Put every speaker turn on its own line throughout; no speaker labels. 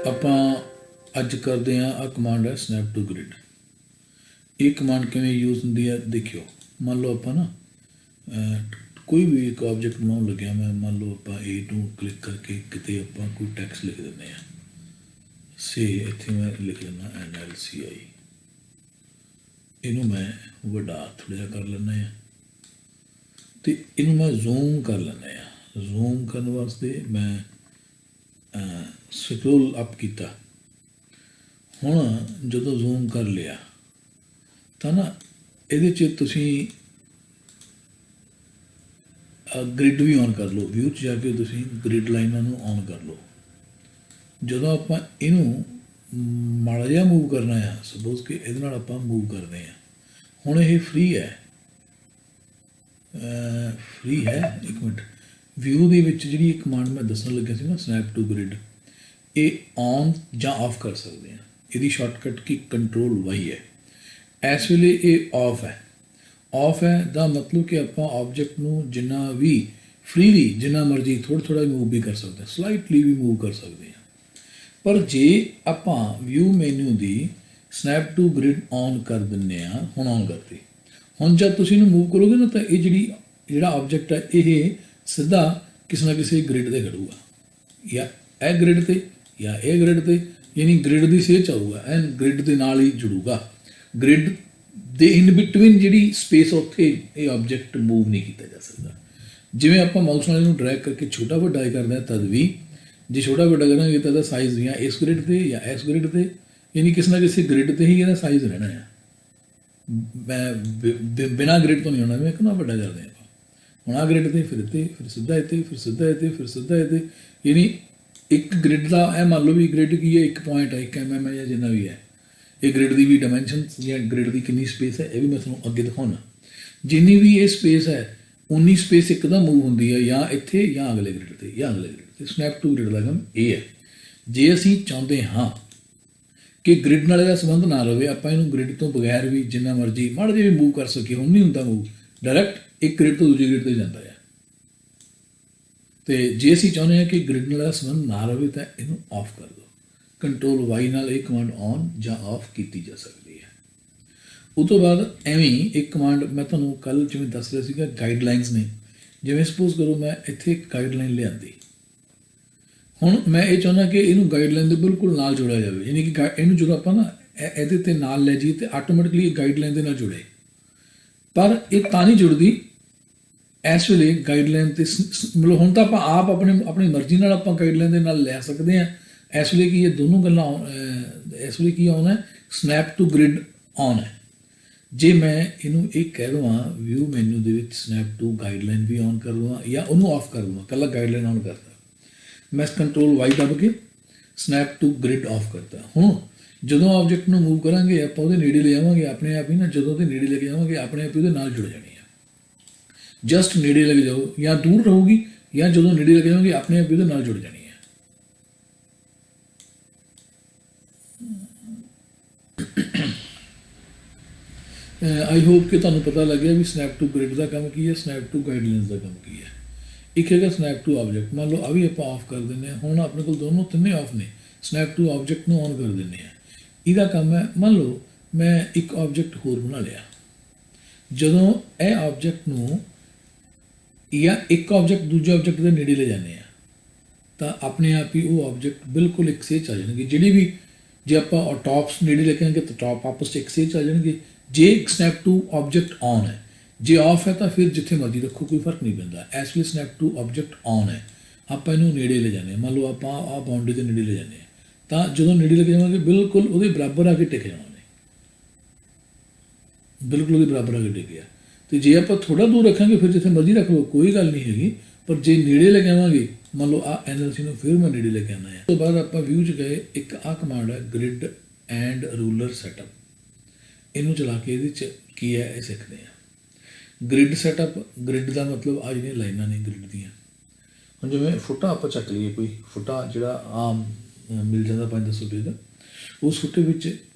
ਆਪਾਂ ਅੱਜ ਕਰਦੇ ਹਾਂ ਆ ਕਮਾਂਡ ਹੈ ਸਨੈਪ ਟੂ ਗ੍ਰਿਡ। ਇਹ ਕਮਾਂਡ ਕਿਵੇਂ ਯੂਜ਼ ਹੁੰਦੀ ਹੈ ਦੇਖਿਓ। ਮੰਨ ਲਓ ਆਪਾਂ ਨਾ ਕੋਈ ਵੀ ਇੱਕ ਆਬਜੈਕਟ ਬਣਾਉਣ ਲੱਗਿਆ, ਮੈਂ ਮੰਨ ਲਓ ਆਪਾਂ A ਨੂੰ ਕਲਿੱਕ ਕਰਕੇ ਕਿਤੇ ਆਪਾਂ ਕੋਈ ਟੈਕਸਟ ਲਿਖ ਦਿੰਦੇ ਹਾਂ। ਸੇ ਇੱਥੇ ਮੈਂ ਲਿਖ ਲੈਂਦਾ NLCI। ਇਹਨੂੰ ਮੈਂ ਵੱਡਾ ਥੋੜ੍ਹਾ ਜਿਹਾ ਕਰ ਲੈਂਦਾ ਹਾਂ ਅਤੇ ਇਹਨੂੰ ਮੈਂ ਜ਼ੂਮ ਕਰ ਲੈਂਦਾ ਹਾਂ। ਜ਼ੂਮ ਕਰਨ ਵਾਸਤੇ ਮੈਂ ਸਕਰੋਲ ਅਪ ਕੀਤਾ। ਹੁਣ ਜਦੋਂ ਜ਼ੂਮ ਕਰ ਲਿਆ ਤਾਂ ਨਾ ਇਹਦੇ 'ਚ ਤੁਸੀਂ ਗ੍ਰਿਡ ਵੀ ਔਨ ਕਰ ਲਓ। ਵਿਊ 'ਚ ਜਾ ਕੇ ਤੁਸੀਂ ਗ੍ਰਿਡ ਲਾਈਨਾਂ ਨੂੰ ਔਨ ਕਰ ਲਓ। ਜਦੋਂ ਆਪਾਂ ਇਹਨੂੰ ਮਾੜਾ ਜਿਹਾ ਮੂਵ ਕਰਨਾ ਆ, ਸਪੋਜ਼ ਕਿ ਇਹਦੇ ਨਾਲ ਆਪਾਂ ਮੂਵ ਕਰਦੇ ਹਾਂ। ਹੁਣ ਇਹ ਫ੍ਰੀ ਹੈ, ਇੱਕ ਮਿੰਟ। ਵਿਊ ਦੇ ਵਿੱਚ ਜਿਹੜੀ ਇਹ ਕਮਾਂਡ ਮੈਂ ਦੱਸਣ ਲੱਗਿਆ ਸੀ ਨਾ ਸਨੈਪ ਟੂ ਗ੍ਰਿਡ, ਇਹ ਔਨ ਜਾਂ ਆਫ ਕਰ ਸਕਦੇ ਹਾਂ। ਇਹਦੀ ਸ਼ਾਰਟਕਟ ਕੀ Ctrl+Y ਹੈ। ਇਸ ਵੇਲੇ ਇਹ ਆਫ ਹੈ। ਆਫ ਹੈ ਦਾ ਮਤਲਬ ਕਿ ਆਪਾਂ ਆਬਜੈਕਟ ਨੂੰ ਜਿੰਨਾ ਵੀ ਫ੍ਰੀਲੀ ਜਿੰਨਾ ਮਰਜ਼ੀ ਥੋੜ੍ਹਾ ਮੂਵ ਵੀ ਕਰ ਸਕਦੇ ਹਾਂ, ਸਲਾਈਟਲੀ ਵੀ ਮੂਵ ਕਰ ਸਕਦੇ ਹਾਂ। ਪਰ ਜੇ ਆਪਾਂ ਵਿਊ ਮੈਨੂ ਦੀ ਸਨੈਪ ਟੂ ਗ੍ਰਿਡ ਔਨ ਕਰ ਦਿੰਦੇ ਹਾਂ, ਹੁਣ ਔਨ ਕਰਤੀ। ਹੁਣ ਜਦ ਤੁਸੀਂ ਇਹਨੂੰ ਮੂਵ ਕਰੋਗੇ ਨਾ ਤਾਂ ਇਹ ਜਿਹੜਾ ਆਬਜੈਕਟ ਹੈ ਇਹ ਸਿੱਧਾ ਕਿਸੇ ਨਾ ਕਿਸੇ ਗ੍ਰਿਡ 'ਤੇ ਖੜੂਗਾ, ਜਾਂ ਇਹ ਗ੍ਰਿਡ 'ਤੇ ਜਾਂ ਇਹ ਗ੍ਰਿਡ 'ਤੇ, ਯਾਨੀ ਗ੍ਰਿਡ ਦੀ ਸੇਧ 'ਚ ਆਊਗਾ, ਐਨ ਗ੍ਰਿਡ ਦੇ ਨਾਲ ਹੀ ਜੁੜੂਗਾ। ਗ੍ਰਿਡ ਦੇ ਇਨ ਬਿਟਵੀਨ ਜਿਹੜੀ ਸਪੇਸ ਉੱਥੇ ਇਹ ਆਬਜੈਕਟ ਮੂਵ ਨਹੀਂ ਕੀਤਾ ਜਾ ਸਕਦਾ। ਜਿਵੇਂ ਆਪਾਂ ਮਾਊਸ ਨਾਲ ਇਹਨੂੰ ਡਰੈਗ ਕਰਕੇ ਛੋਟਾ ਵੱਡਾ ਕਰਦੇ ਹਾਂ, ਤਦ ਵੀ ਜੇ ਛੋਟਾ ਵੱਡਾ ਕਰਾਂਗੇ ਤਾਂ ਇਹਦਾ ਸਾਈਜ਼ ਜਾਂ ਇਸ ਗ੍ਰਿਡ 'ਤੇ ਜਾਂ ਇਸ ਗ੍ਰਿਡ 'ਤੇ, ਯਾਨੀ ਕਿਸੇ ਨਾ ਕਿਸੇ ਗ੍ਰਿਡ 'ਤੇ ਹੀ ਇਹਦਾ ਸਾਈਜ਼ ਰਹਿਣਾ ਆ। ਮੈਂ ਬਿਨਾਂ ਗ੍ਰਿਡ ਤੋਂ ਨਹੀਂ ਹੋਣਾ, ਮੈਂ ਕਿੰਨਾ ਵੱਡਾ ਕਰਦੇ ਹਾਂ ਆਪਾਂ। ਹੁਣ ਆਹ ਗ੍ਰਿਡ 'ਤੇ, ਫਿਰ ਇੱਥੇ, ਫਿਰ ਸਿੱਧਾ ਇੱਥੇ, ਫਿਰ ਸਿੱਧਾ ਇੱਥੇ, ਫਿਰ ਸਿੱਧਾ ਇੱਥੇ, ਯਾਨੀ ਇੱਕ ਗ੍ਰਿਡ ਦਾ ਇਹ ਮੰਨ ਲਓ ਵੀ ਗ੍ਰਿਡ ਕੀ ਹੈ, 1 ਪੁਆਇੰਟ ਹੈ, 1 mm ਹੈ ਜਾਂ ਜਿੰਨਾ ਵੀ ਹੈ। ਇਹ ਗ੍ਰਿਡ ਦੀ ਵੀ ਡਾਇਮੈਂਸ਼ਨ ਜਾਂ ਗ੍ਰਿਡ ਦੀ ਕਿੰਨੀ ਸਪੇਸ ਹੈ ਇਹ ਵੀ ਮੈਂ ਤੁਹਾਨੂੰ ਅੱਗੇ ਦਿਖਾਉਣਾ। ਜਿੰਨੀ ਵੀ ਇਹ ਸਪੇਸ ਹੈ ਉਨੀ ਸਪੇਸ ਇੱਕਦਮ ਮੂਵ ਹੁੰਦੀ ਹੈ, ਜਾਂ ਇੱਥੇ ਜਾਂ ਅਗਲੇ ਗ੍ਰਿਡ 'ਤੇ ਜਾਂ ਅਗਲੇ ਗ੍ਰਿਡ 'ਤੇ। ਸਨੈਪ ਟੂ ਗ੍ਰਿਡ ਦਾ ਕੰਮ ਇਹ ਹੈ। ਜੇ ਅਸੀਂ ਚਾਹੁੰਦੇ ਹਾਂ ਕਿ ਗ੍ਰਿਡ ਨਾਲ ਇਹਦਾ ਸੰਬੰਧ ਨਾ ਰਹੇ, ਆਪਾਂ ਇਹਨੂੰ ਗ੍ਰਿਡ ਤੋਂ ਬਗੈਰ ਵੀ ਜਿੰਨਾ ਮਰਜ਼ੀ ਮਾੜਾ ਜਿਹਾ ਵੀ ਮੂਵ ਕਰ ਸਕੀਏ। ਹੁਣ ਨਹੀਂ ਹੁੰਦਾ ਮੂਵ, ਡਾਇਰੈਕਟ ਇੱਕ ਗ੍ਰਿਡ ਤੋਂ ਦੂਜੇ ਗ੍ਰਿਡ 'ਤੇ ਜਾਂਦਾ ਹੈ। ਅਤੇ ਜੇ ਅਸੀਂ ਚਾਹੁੰਦੇ ਹਾਂ ਕਿ ਗ੍ਰਿਡ ਨਾਲ ਇਹਦਾ ਸੰਬੰਧ ਨਾ ਰਹੇ ਤਾਂ ਇਹਨੂੰ ਆਫ ਕਰ ਦਿਓ। Ctrl+Y ਨਾਲ ਇਹ ਕਮਾਂਡ ਔਨ ਜਾਂ ਆਫ ਕੀਤੀ ਜਾ ਸਕਦੀ ਹੈ। ਉਹ ਤੋਂ ਬਾਅਦ ਐਵੇਂ ਹੀ ਇੱਕ ਕਮਾਂਡ ਮੈਂ ਤੁਹਾਨੂੰ ਕੱਲ੍ਹ ਜਿਵੇਂ ਦੱਸ ਰਿਹਾ ਸੀਗਾ, ਗਾਈਡਲਾਈਨਸ ਨੇ। ਜਿਵੇਂ ਸਪੋਜ਼ ਕਰੋ ਮੈਂ ਇੱਥੇ ਇੱਕ ਗਾਈਡਲਾਈਨ ਲਿਆਂਦੀ। ਹੁਣ ਮੈਂ ਇਹ ਚਾਹੁੰਦਾ ਕਿ ਇਹਨੂੰ ਗਾਈਡਲਾਈਨ ਦੇ ਬਿਲਕੁਲ ਨਾਲ ਜੋੜਿਆ ਜਾਵੇ, ਯਾਨੀ ਕਿ ਇਹਨੂੰ ਜਦੋਂ ਆਪਾਂ ਨਾ ਇਹਦੇ 'ਤੇ ਨਾਲ ਲੈ ਜਾਈਏ ਤਾਂ ਆਟੋਮੈਟਿਕਲੀ ਇਹ ਗਾਈਡਲਾਈਨ ਦੇ ਨਾਲ ਜੁੜੇ। ਪਰ ਇਹ ਤਾਂ ਨਹੀਂ ਜੁੜਦੀ ਇਸ ਵੇਲੇ ਗਾਈਡਲਾਈਨ 'ਤੇ। ਮਤਲਬ ਹੁਣ ਤਾਂ ਆਪਾਂ ਆਪ ਆਪਣੀ ਮਰਜ਼ੀ ਨਾਲ ਆਪਾਂ ਗਾਈਡਲਾਈਨ ਦੇ ਨਾਲ ਲੈ ਸਕਦੇ ਹਾਂ। ਇਸ ਵੇਲੇ ਕੀ ਇਹ ਦੋਨੋਂ ਗੱਲਾਂ ਇਸ ਵੇਲੇ ਕੀ ਆਉਣਾ ਹੈ, ਸਨੈਪ ਟੂ ਗ੍ਰਿਡ ਔਨ ਹੈ। ਜੇ ਮੈਂ ਇਹਨੂੰ ਇਹ ਕਹਿ ਦੇਵਾਂ ਵਿਊ ਮੈਨੂ ਦੇ ਵਿੱਚ ਸਨੈਪ ਟੂ ਗਾਈਡਲਾਈਨ ਵੀ ਔਨ ਕਰ ਦੇਵਾਂ ਜਾਂ ਉਹਨੂੰ ਆਫ ਕਰ ਦੇਵਾਂ, ਇਕੱਲਾ ਗਾਈਡਲਾਈਨ ਔਨ ਕਰਦਾ, ਮੈਂ Ctrl+Y ਦੱਬ ਕੇ ਸਨੈਪ ਟੂ ਗ੍ਰਿਡ ਆਫ ਕਰਤਾ। ਹੁਣ ਜਦੋਂ ਆਬਜੈਕਟ ਨੂੰ ਮੂਵ ਕਰਾਂਗੇ ਆਪਾਂ ਉਹਦੇ ਨੇੜੇ ਲੈ ਆਵਾਂਗੇ, ਆਪਣੇ ਆਪ ਹੀ ਨਾ ਜਦੋਂ ਉਹਦੇ ਨੇੜੇ ਲੈ ਕੇ ਜਾਵਾਂਗੇ ਆਪਣੇ ਆਪ ਹੀ ਉਹਦੇ ਨਾਲ ਜੁੜ ਜਾਣੀ ਹੈ। ਜਸਟ ਨੇੜੇ ਲੈ ਕੇ ਜਾਓ ਜਾਂ ਦੂਰ ਰਹੂਗੀ, ਜਾਂ ਜਦੋਂ ਨੇੜੇ ਲੈ ਕੇ ਜਾਵਾਂਗੇ ਆਪਣੇ ਆਪ ਹੀ ਉਹਦੇ ਨਾਲ ਜੁੜ ਜਾਣੀ ਹੈ। ਆਈ ਹੋਪ ਕਿ ਤੁਹਾਨੂੰ ਪਤਾ ਲੱਗਿਆ ਵੀ ਸਨੈਪ ਟੂ ਗ੍ਰਿਡ ਦਾ ਕੰਮ ਕੀ ਹੈ, ਸਨੈਪ ਟੂ ਗਾਈਡਲਾਈਨਸ ਦਾ ਕੰਮ ਕੀ ਹੈ। ਇੱਕ ਹੈਗਾ ਸਨੈਪ ਟੂ ਆਬਜੈਕਟ। ਮੰਨ ਲਓ ਆ ਵੀ ਆਪਾਂ ਆਫ ਕਰ ਦਿੰਦੇ ਹਾਂ। ਹੁਣ ਆਪਣੇ ਕੋਲ ਦੋਨੋਂ ਤਿੰਨੇ ਆਫ ਨੇ। ਸਨੈਪ ਟੂ ਆਬਜੈਕਟ ਨੂੰ ਔਨ ਕਰ ਦਿੰਦੇ ਹਾਂ। ਇਹਦਾ ਕੰਮ ਹੈ, ਮੰਨ ਲਓ ਮੈਂ ਇੱਕ ਆਬਜੈਕਟ ਹੋਰ ਬਣਾ ਲਿਆ। ਜਦੋਂ ਇਹ ਆਬਜੈਕਟ ਨੂੰ ਜਾਂ ਇੱਕ ਆਬਜੈਕਟ ਦੂਜੇ ਆਬਜੈਕਟ ਦੇ ਨੇੜੇ ਲੈ ਜਾਂਦੇ ਹਾਂ ਤਾਂ ਆਪਣੇ ਆਪ ਹੀ ਉਹ ਆਬਜੈਕਟ ਬਿਲਕੁਲ ਇੱਕ ਸੇਜ 'ਚ ਆ ਜਾਣਗੇ। ਜਿਹੜੀ ਵੀ ਜੇ ਆਪਾਂ ਟਾਪਸ ਨੇੜੇ ਲੈ ਕੇ ਆਵਾਂਗੇ ਤਾਂ ਟਾਪ ਆਪਸ 'ਚ ਇੱਕ ਸੇਜ 'ਚ ਆ ਜਾਣਗੇ। ਜੇ ਸਨੈਪ ਟੂ ਆਬਜੈਕਟ ਔਨ ਹੈ, ਜੇ ਆਫ ਹੈ ਤਾਂ ਫਿਰ ਜਿੱਥੇ ਮਰਜ਼ੀ ਰੱਖੋ, ਕੋਈ ਫਰਕ ਨਹੀਂ ਪੈਂਦਾ। ਇਸ ਲਈ ਸਨੈਪ ਟੂ ਆਬਜੈਕਟ ਔਨ ਹੈ, ਆਪਾਂ ਇਹਨੂੰ ਨੇੜੇ ਲੈ ਜਾਂਦੇ ਹਾਂ। ਮੰਨ ਲਓ ਆਪਾਂ ਆਹ ਬਾਉਂਡਰੀ ਦੇ ਨੇੜੇ ਲੈ ਜਾਂਦੇ ਹਾਂ ਤਾਂ ਜਦੋਂ ਨੇੜੇ ਲੈ ਕੇ ਜਾਵਾਂਗੇ ਬਿਲਕੁਲ ਉਹਦੇ ਬਰਾਬਰ ਆ ਕੇ ਟਿਕ ਜਾਣਾ ਉਹਨੇ, ਬਿਲਕੁਲ ਉਹਦੇ ਬਰਾਬਰ ਆ ਕੇ ਟਿਕ ਗਿਆ। ਅਤੇ ਜੇ ਆਪਾਂ ਥੋੜ੍ਹਾ ਦੂਰ ਰੱਖਾਂਗੇ ਫਿਰ ਜਿੱਥੇ ਮਰਜ਼ੀ ਰੱਖ ਲਓ, ਕੋਈ ਗੱਲ ਨਹੀਂ ਹੈਗੀ। ਪਰ ਜੇ ਨੇੜੇ ਲੈ ਕੇ ਆਵਾਂਗੇ, ਮੰਨ ਲਓ ਆਹ NLC ਨੂੰ ਫਿਰ ਮੈਂ ਨੇੜੇ ਲੈ ਕੇ ਆਉਣਾ ਹੈ। ਉਸ ਤੋਂ ਬਾਅਦ ਆਪਾਂ ਵਿਊ 'ਚ ਗਏ, ਇੱਕ ਆਹ ਕਮਾਂਡ ਹੈ ਗ੍ਰਿਡ ਐਂਡ ਰੂਲਰ ਸੈਟਅਪ। ਇਹਨੂੰ ਚਲਾ ਕੇ ਇਹਦੇ 'ਚ ਕੀ ਹੈ ਇਹ ਸਿੱਖਦੇ ਹਾਂ। ਗ੍ਰਿਡ ਸੈਟਅਪ, ਗ੍ਰਿਡ ਦਾ ਮਤਲਬ ਆ ਜਿਹੜੀਆਂ ਲਾਈਨਾਂ ਨੇ ਗ੍ਰਿਡ ਦੀਆਂ। ਹੁਣ ਜਿਵੇਂ ਫੁੱਟਾ ਆਪਾਂ ਚੱਕ ਲਈਏ, ਕੋਈ ਫੁੱਟਾ ਜਿਹੜਾ ਆਮ ਮਿਲ ਜਾਂਦਾ 5-10 ਰੁਪਏ ਦਾ, ਉਸ ਫੁੱਟੇ ਵਿੱਚ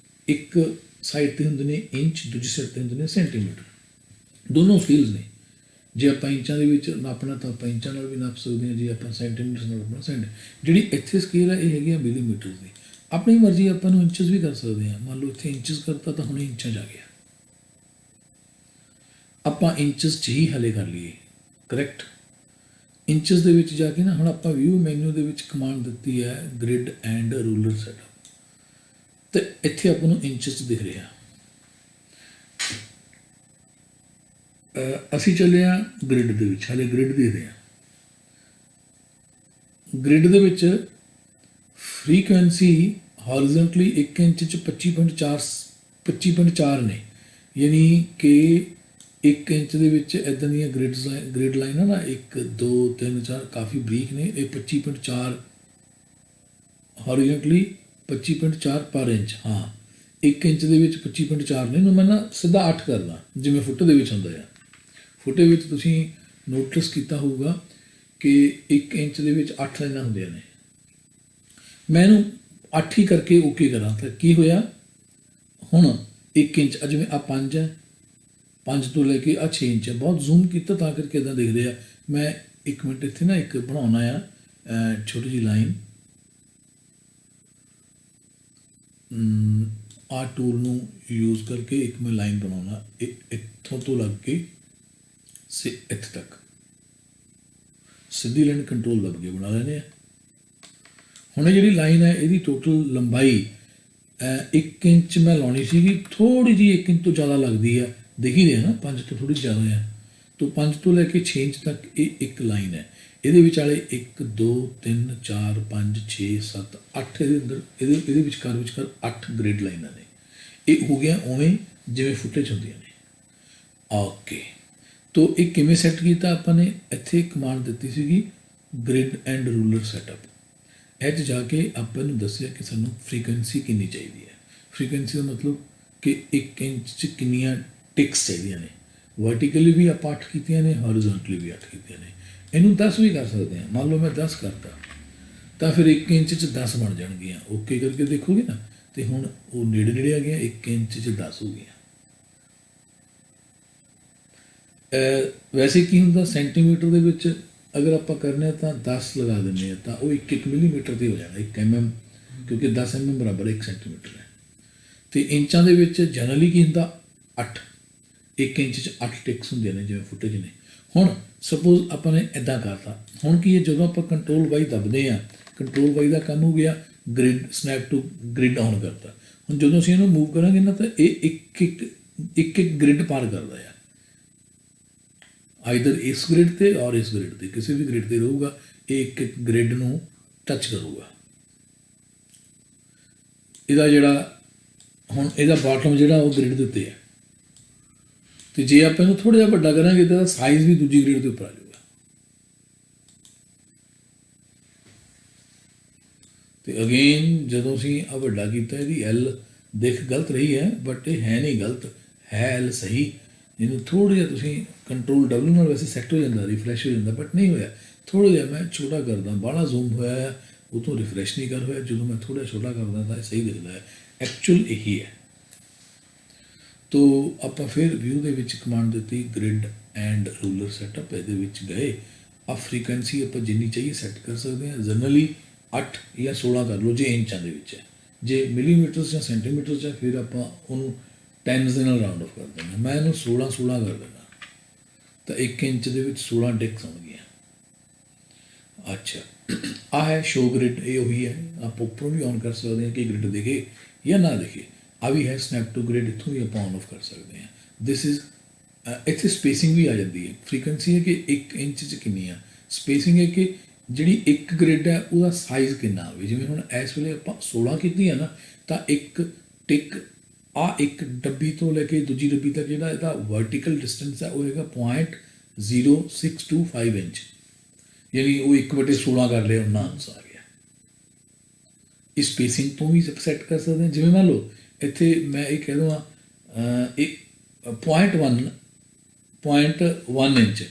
ਇੱਕ ਸਾਈਡ 'ਤੇ ਹੁੰਦੇ ਨੇ ਇੰਚ, ਦੂਜੀ ਸਾਈਡ 'ਤੇ ਹੁੰਦੇ ਨੇ ਸੈਂਟੀਮੀਟਰ। ਦੋਨੋਂ ਸਕੇਲਸ ਨੇ। ਜੇ ਆਪਾਂ ਇੰਚਾਂ ਦੇ ਵਿੱਚ ਨਾਪਣਾ ਤਾਂ ਆਪਾਂ ਇੰਚਾਂ ਨਾਲ ਵੀ ਨਾਪ ਸਕਦੇ ਹਾਂ, ਜੇ ਆਪਾਂ ਸੈਂਟੀਮੀਟਰ ਨਾਲ ਨਾਪਣਾ ਜਿਹੜੀ ਇੱਥੇ ਸਕੇਲ ਹੈ ਇਹ ਹੈਗੀ ਆ ਮਿਲੀਮੀਟਰ ਦੀ। ਆਪਣੀ ਮਰਜ਼ੀ ਆਪਾਂ ਨੂੰ ਇੰਚਸ ਵੀ ਕਰ ਸਕਦੇ ਹਾਂ। ਮੰਨ ਲਓ ਇੱਥੇ ਇੰਚਸ ਕਰਤਾ ਤਾਂ ਹੁਣੇ ਇੰਚਾਂ 'ਚ ਆ ਗਿਆ। ਆਪਾਂ ਇੰਚਸ 'ਚ ਹੀ ਹਲੇ ਕਰ ਲਈਏ, ਕਰੈਕਟ। ਇੰਚਸ ਦੇ ਵਿੱਚ ਜਾ ਕੇ ਨਾ ਹੁਣ ਆਪਾਂ ਵਿਊ ਮੈਨੂ ਦੇ ਵਿੱਚ ਕਮਾਂਡ ਦਿੱਤੀ ਹੈ ਗ੍ਰਿਡ ਐਂਡ ਰੂਲਰ ਸੈਟਅਪ, ਤੇ ਇੱਥੇ ਆਪਾਂ ਨੂੰ ਇੰਚਸ ਦਿਖ ਰਿਹਾ। ਅਸੀਂ ਚੱਲੇ ਹਾਂ ਗ੍ਰਿਡ ਦੇ ਵਿੱਚ, ਹਾਲੇ ਗ੍ਰਿਡ ਦੇਖਦੇ ਹਾਂ। ਗ੍ਰਿਡ ਦੇ ਵਿੱਚ ਫ੍ਰੀਕੁਐਂਸੀ ਹੌਰੀਜ਼ੌਂਟਲੀ 1 ਇੰਚ 'ਚ 25.4 ਨੇ, ਯਾਨੀ ਕਿ 1 ਇੰਚ ਦੇ ਵਿੱਚ ਇੱਦਾਂ ਦੀਆਂ ਗ੍ਰਿਡ ਲਾਈਨਾਂ ਨਾ 1 2 3 4 ਕਾਫੀ ਬਰੀਕ ਨੇ। ਇਹ 25.4 ਹੌਰੀਜ਼ੌਂਟਲੀ 25.4 ਪਰ ਇੰਚ। ਹਾਂ, 1 ਇੰਚ ਦੇ ਵਿੱਚ 25.4 ਨੇ। ਨੂੰ ਮੈਂ ਨਾ ਸਿੱਧਾ 8 ਕਰਦਾ ਜਿਵੇਂ ਫੁੱਟ ਦੇ ਵਿੱਚ ਹੁੰਦਾ ਆ। ਫੁੱਟ ਵਿੱਚ ਤੁਸੀਂ ਨੋਟਿਸ ਕੀਤਾ ਹੋਊਗਾ ਕਿ 1 ਇੰਚ ਦੇ ਵਿੱਚ 8 ਲਾਈਨਾਂ ਹੁੰਦੀਆਂ ਨੇ। ਮੈਂ ਇਹਨੂੰ 8 ਹੀ ਕਰਕੇ ਓਕੇ ਕਰਾਂ ਤਾਂ ਕੀ ਹੋਇਆ, ਹੁਣ 1 ਇੰਚ ਜਿਵੇਂ ਆ 5 ਹੈ, 5 ਤੋਂ ਲੈ ਕੇ ਆ 6 ਇੰਚ ਹੈ। ਬਹੁਤ ਜ਼ੂਮ ਕੀਤਾ ਤਾਂ ਕਰਕੇ ਇੱਦਾਂ ਦਿਖ ਰਿਹਾ। ਮੈਂ 1 ਮਿੰਟ ਇੱਥੇ ਨਾ ਇੱਕ ਬਣਾਉਣਾ ਆ ਛੋਟੀ ਜਿਹੀ ਲਾਈਨ। ਆ ਟੂਲ ਨੂੰ ਯੂਜ਼ ਕਰਕੇ ਇੱਕ ਮੈਂ ਲਾਈਨ ਬਣਾਉਣਾ ਇੱਥੋਂ ਤੋਂ ਲੱਗ ਕੇ ਇੱਥੇ ਤੱਕ ਸਿੱਧੀ ਲਾਈਨ ਕੰਟਰੋਲ ਦੱਬ ਕੇ ਬਣਾ ਲੈਣੇ ਆ। ਹੁਣ ਇਹ ਜਿਹੜੀ ਲਾਈਨ ਹੈ ਇਹਦੀ ਟੋਟਲ ਲੰਬਾਈ 1 ਇੰਚ ਮੈਂ ਲਾਉਣੀ ਸੀਗੀ, ਥੋੜ੍ਹੀ ਜਿਹੀ 1 ਇੰਚ ਤੋਂ ਜ਼ਿਆਦਾ ਲੱਗਦੀ ਹੈ। ਦਿਖ ਹੀ ਰਿਹਾ ਨਾ 5 ਤੋਂ ਥੋੜ੍ਹੀ ਜ਼ਿਆਦਾ ਹੈ। ਤੋਂ 5 ਤੋਂ ਲੈ ਕੇ 6 ਇੰਚ ਤੱਕ ਇਹ ਇੱਕ ਲਾਈਨ ਹੈ। ਇਹਦੇ ਵਿਚਾਲੇ 1 2 3 4 5 6 7 8 ਇਹਦੇ ਅੰਦਰ ਇਹਦੇ ਵਿਚਕਾਰ 8 ਗ੍ਰਿਡ ਲਾਈਨਾਂ ਨੇ। ਇਹ ਹੋ ਗਿਆ ਉਵੇਂ ਜਿਵੇਂ ਫੁਟੇਜ ਹੁੰਦੀਆਂ ਨੇ। ਓਕੇ, ਤੋ ਇਹ ਕਿਵੇਂ ਸੈੱਟ ਕੀਤਾ ਆਪਾਂ ਨੇ? ਇੱਥੇ ਕਮਾਂਡ ਦਿੱਤੀ ਸੀਗੀ ਗ੍ਰਿਡ ਐਂਡ ਰੂਲਰ ਸੈਟਅਪ। ਇਹ 'ਚ ਜਾ ਕੇ ਆਪਾਂ ਨੂੰ ਦੱਸਿਆ ਕਿ ਸਾਨੂੰ ਫ੍ਰੀਕੁਐਂਸੀ ਕਿੰਨੀ ਚਾਹੀਦੀ ਹੈ। ਫ੍ਰੀਕੁਐਂਸੀ ਦਾ ਮਤਲਬ ਕਿ 1 ਇੰਚ 'ਚ ਕਿੰਨੀਆਂ ਟਿਕਸ ਚਾਹੀਦੀਆਂ ਨੇ। ਵਰਟੀਕਲੀ ਵੀ ਆਪਾਂ 8 ਕੀਤੀਆਂ ਨੇ, ਹੌਰੀਜ਼ੌਂਟਲੀ ਵੀ 8 ਕੀਤੀਆਂ ਨੇ। ਇਹਨੂੰ 10 ਵੀ ਕਰ ਸਕਦੇ ਹਾਂ। ਮੰਨ ਲਓ ਮੈਂ 10 ਕਰਤਾ ਤਾਂ ਫਿਰ 1 ਇੰਚ 'ਚ 10 ਬਣ ਜਾਣਗੀਆਂ। ਓਕੇ ਕਰਕੇ ਦੇਖੋਗੇ ਨਾ, ਤੇ ਹੁਣ ਉਹ ਨੇੜੇ ਨੇੜੇ ਆ ਗਿਆ, 1 ਇੰਚ 'ਚ 10 ਹੋ ਗਈਆਂ। ਵੈਸੇ ਕੀ ਹੁੰਦਾ, ਸੈਂਟੀਮੀਟਰ ਦੇ ਵਿੱਚ ਅਗਰ ਆਪਾਂ ਕਰਨੇ ਤਾਂ 10 ਲਗਾ ਦਿੰਦੇ ਹਾਂ ਤਾਂ ਉਹ 1 ਮਿਲੀਮੀਟਰ 'ਤੇ ਹੋ ਜਾਣਾ, 1 mm, ਕਿਉਂਕਿ 10 mm ਬਰਾਬਰ 1 ਸੈਂਟੀਮੀਟਰ ਹੈ। ਅਤੇ ਇੰਚਾਂ ਦੇ ਵਿੱਚ ਜਨਰਲੀ ਕੀ ਹੁੰਦਾ 8, 1 ਇੰਚ 'ਚ 8 ਟਿਕਸ ਹੁੰਦੀਆਂ ਨੇ ਜਿਵੇਂ ਫੁਟੇਜ ਨੇ। ਹੁਣ ਸਪੋਜ਼ ਆਪਾਂ ਨੇ ਇੱਦਾਂ ਕਰਤਾ, ਹੁਣ ਕੀ ਹੈ, ਜਦੋਂ ਆਪਾਂ ਕੰਟਰੋਲ ਵਾਈ ਦੱਬਦੇ ਹਾਂ, ਕੰਟਰੋਲ ਵਾਈ ਦਾ ਕੰਮ ਹੋ ਗਿਆ grid snap to grid on ਕਰਤਾ। ਹੁਣ ਜਦੋਂ ਅਸੀਂ ਇਹਨੂੰ ਮੂਵ ਕਰਾਂਗੇ ਨਾ ਤਾਂ ਇਹ ਇੱਕ ਗ੍ਰਿਡ ਪਾਰ ਕਰਦਾ ਆ, ਆਈਦਰ ਇਸ ਗ੍ਰਿਡ 'ਤੇ ਔਰ ਇਸ ਗ੍ਰਿਡ 'ਤੇ, ਕਿਸੇ ਵੀ ਗ੍ਰਿਡ 'ਤੇ ਰਹੂਗਾ। ਇਹ ਇੱਕ ਗ੍ਰਿਡ ਨੂੰ ਟੱਚ ਕਰੂਗਾ। ਇਹਦਾ ਜਿਹੜਾ ਹੁਣ ਇਹਦਾ ਬਾਟਮ ਜਿਹੜਾ ਉਹ ਗ੍ਰਿਡ ਦੇ ਉੱਤੇ ਹੈ, ਅਤੇ ਜੇ ਆਪਾਂ ਇਹਨੂੰ ਥੋੜ੍ਹਾ ਜਿਹਾ ਵੱਡਾ ਕਰਾਂਗੇ ਤਾਂ ਸਾਈਜ਼ ਵੀ ਦੂਜੀ ਗ੍ਰਿਡ ਦੇ ਉੱਪਰ ਆ ਜਾਊਗਾ। ਅਤੇ ਅਗੇਨ ਜਦੋਂ ਅਸੀਂ ਆ ਵੱਡਾ ਕੀਤਾ, ਇਹਦੀ ਐਲ ਦਿਖ ਗਲਤ ਰਹੀ ਹੈ, ਬਟ ਇਹ ਹੈ ਨਹੀਂ ਗਲਤ, ਹੈ ਐਲ ਸਹੀ। ਇਹਨੂੰ ਥੋੜ੍ਹਾ ਜਿਹਾ ਤੁਸੀਂ ਕੰਟਰੋਲ W ਨਾਲ ਵੈਸੇ ਸੈੱਟ ਹੋ ਜਾਂਦਾ, ਰਿਫਰੈਸ਼ ਹੋ ਜਾਂਦਾ, ਬਟ ਨਹੀਂ ਹੋਇਆ। ਥੋੜ੍ਹਾ ਜਿਹਾ ਮੈਂ ਛੋਟਾ ਕਰਦਾ, ਬਾਹਲਾ ਜ਼ੂਮ ਹੋਇਆ ਹੈ, ਉਹ ਤੋਂ ਰਿਫਰੈਸ਼ ਨਹੀਂ ਕਰ ਹੋਇਆ। ਜਦੋਂ ਮੈਂ ਥੋੜ੍ਹਾ ਛੋਟਾ ਕਰਦਾ ਤਾਂ ਇਹ ਸਹੀ ਦਿਖਦਾ ਹੈ। ਐਕਚੁਅਲ ਇਹੀ ਹੈ। ਤੋ ਆਪਾਂ ਫਿਰ ਵਿਊ ਦੇ ਵਿੱਚ ਕਮਾਂਡ ਦਿੱਤੀ ਗ੍ਰਿਡ ਐਂਡ ਰੂਲਰ ਸੈਟਅਪ। ਇਹਦੇ ਵਿੱਚ ਗਏ, ਆ ਫ੍ਰੀਕੁਐਂਸੀ ਆਪਾਂ ਜਿੰਨੀ ਚਾਹੀਏ ਸੈੱਟ ਕਰ ਸਕਦੇ ਹਾਂ। ਜਨਰਲੀ 8 ਜਾਂ 16 ਕਰ ਲਓ ਜੇ ਇੰਚਾਂ ਦੇ ਵਿੱਚ ਹੈ। ਜੇ ਮਿਲੀਮੀਟਰਸ ਜਾਂ ਸੈਂਟੀਮੀਟਰਸ ਹੈ ਫਿਰ ਆਪਾਂ ਉਹਨੂੰ 10 ਦੇ ਨਾਲ ਰਾਊਂਡ ਆਫ ਕਰ ਦਿੰਦੇ। ਮੈਂ ਇਹਨੂੰ 16 ਕਰ ਦਿੰਦਾ ਤਾਂ 1 ਇੰਚ ਦੇ ਵਿੱਚ 16 ਟਿਕਸ ਆਉਣਗੀਆਂ। ਅੱਛਾ, ਆ ਹੈ ਸ਼ੋ ਗ੍ਰਿਡ, ਇਹ ਉਹੀ ਹੈ। ਆਪਾਂ ਉੱਪਰੋਂ ਵੀ ਔਨ ਕਰ ਸਕਦੇ ਹਾਂ ਕਿ ਗ੍ਰਿਡ ਦਿਖੇ ਜਾਂ ਨਾ ਦਿਖੇ। ਆ ਵੀ ਹੈ ਸਨੈਪ ਟੂ ਗ੍ਰਿਡ, ਇੱਥੋਂ ਵੀ ਆਪਾਂ ਔਨ ਆਫ ਕਰ ਸਕਦੇ ਹਾਂ। ਦਿਸ ਇਜ਼ ਇੱਥੇ ਸਪੇਸਿੰਗ ਵੀ ਆ ਜਾਂਦੀ ਹੈ। ਫ੍ਰੀਕੁਐਂਸੀ ਹੈ ਕਿ 1 ਇੰਚ 'ਚ ਕਿੰਨੀ ਆ, ਸਪੇਸਿੰਗ ਹੈ ਕਿ ਜਿਹੜੀ ਇੱਕ ਗ੍ਰਿਡ ਹੈ ਉਹਦਾ ਸਾਈਜ਼ ਕਿੰਨਾ ਹੋਵੇ। ਜਿਵੇਂ ਹੁਣ ਇਸ ਵੇਲੇ ਆਪਾਂ 16 ਕੀਤੀ ਹੈ ਨਾ, ਤਾਂ ਇੱਕ ਟਿਕ ਆ ਇੱਕ ਡੱਬੀ ਤੋਂ ਲੈ ਕੇ ਦੂਜੀ ਡੱਬੀ ਤੱਕ ਜਿਹੜਾ ਇਹਦਾ ਵਰਟੀਕਲ ਡਿਸਟੈਂਸ ਹੈ ਉਹ ਹੈਗਾ 0.0625 ਇੰਚ, ਯਾਨੀ ਉਹ 1/16 ਕਰ ਲਿਆ, ਉਹਨਾਂ ਆਂਸਰ ਆ ਗਿਆ। ਇਸ ਸਪੇਸਿੰਗ ਤੋਂ ਵੀ ਸੈੱਟ ਕਰ ਸਕਦੇ ਹਾਂ। ਜਿਵੇਂ ਮੰਨ ਲਓ ਇੱਥੇ ਮੈਂ ਇਹ ਕਹਿ ਦਵਾਂ ਇਹ 0.1 ਇੰਚ,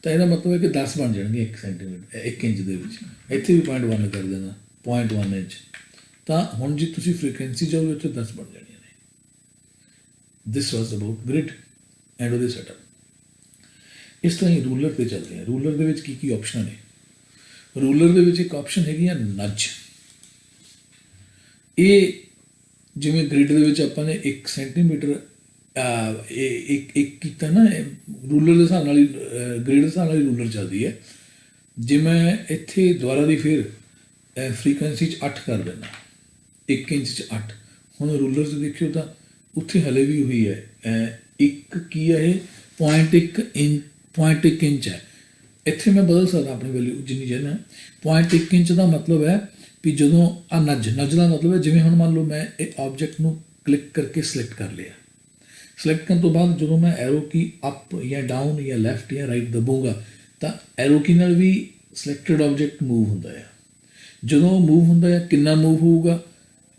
ਤਾਂ ਇਹਦਾ ਮਤਲਬ ਹੈ ਕਿ 10 ਬਣ ਜਾਣਗੇ 1 ਸੈਂਟੀਮੀਟਰ 1 ਇੰਚ ਦੇ ਵਿੱਚ। ਇੱਥੇ ਵੀ 0.1 ਕਰ ਦੇਣਾ, 0.1 ਇੰਚ। ਤਾਂ ਹੁਣ ਜੇ ਤੁਸੀਂ ਫ੍ਰੀਕੁਐਂਸੀ ਜਾਓਗੇ ਉੱਥੇ 10 ਬਣ ਜਾਣੀਆਂ ਨੇ। ਦਿਸ ਵਾਜ਼ ਅਬਾਊਟ ਗ੍ਰਿਡ ਐਂਡ ਉਹਦੇ ਸੈਟਅਪ। ਇਸ ਤਰ੍ਹਾਂ ਹੀ ਰੂਲਰ 'ਤੇ ਚੱਲਦੇ ਹਾਂ। ਰੂਲਰ ਦੇ ਵਿੱਚ ਕੀ ਕੀ ਆਪਸ਼ਨ ਨੇ? ਰੂਲਰ ਦੇ ਵਿੱਚ ਇੱਕ ਆਪਸ਼ਨ ਹੈਗੀ ਆ ਨੱਜ। ਇਹ ਜਿਵੇਂ ਗ੍ਰਿਡ ਦੇ ਵਿੱਚ ਆਪਾਂ ਨੇ 1 ਸੈਂਟੀਮੀਟਰ ਇੱਕ ਕੀਤਾ ਨਾ, ਰੂਲਰ ਦੇ ਹਿਸਾਬ ਨਾਲ ਹੀ ਗ੍ਰਿਡ ਦੇ ਹਿਸਾਬ ਨਾਲ ਹੀ ਰੂਲਰ ਚੱਲਦੀ ਹੈ। ਜੇ ਮੈਂ ਇੱਥੇ ਦੁਬਾਰਾ ਦੀ ਫਿਰ ਫ੍ਰੀਕੁਐਂਸੀ 'ਚ 8 ਕਰ ਦਿੰਦਾ, 1 ਇੰਚ 'ਚ 8, ਹੁਣ ਰੂਲਰ 'ਚ ਦੇਖਿਓ ਤਾਂ ਉੱਥੇ ਹਲੇ ਵੀ ਉਹੀ ਹੈ, ਇੱਕ ਕੀ ਹੈ ਇਹ 0.1 ਇੰਚ ਹੈ। ਇੱਥੇ ਮੈਂ ਬਦਲ ਸਕਦਾ ਆਪਣੀ ਵੈਲਿਊ ਜਿੰਨੀ ਚਾਹੁੰਦਾ। 0.1 ਇੰਚ ਦਾ ਮਤਲਬ ਹੈ ਵੀ ਜਦੋਂ ਨੱਜ ਦਾ ਮਤਲਬ ਹੈ ਜਿਵੇਂ ਹੁਣ ਮੰਨ ਲਓ ਮੈਂ ਇਹ ਆਬਜੈਕਟ ਨੂੰ ਕਲਿੱਕ ਕਰਕੇ ਸਿਲੈਕਟ ਕਰ ਲਿਆ। ਸਿਲੈਕਟ ਕਰਨ ਤੋਂ ਬਾਅਦ ਜਦੋਂ ਮੈਂ ਐਰੋ ਕੀ ਅਪ ਜਾਂ ਡਾਊਨ ਜਾਂ ਲੈਫਟ ਜਾਂ ਰਾਈਟ ਦਬਾਉਂਗਾ ਤਾਂ ਐਰੋ ਕੀ ਨਾਲ ਵੀ ਸਿਲੈਕਟਡ ਆਬਜੈਕਟ ਮੂਵ ਹੁੰਦਾ ਹੈ। ਜਦੋਂ ਮੂਵ ਹੁੰਦਾ ਹੈ ਕਿੰਨਾ ਮੂਵ ਹੋਊਗਾ,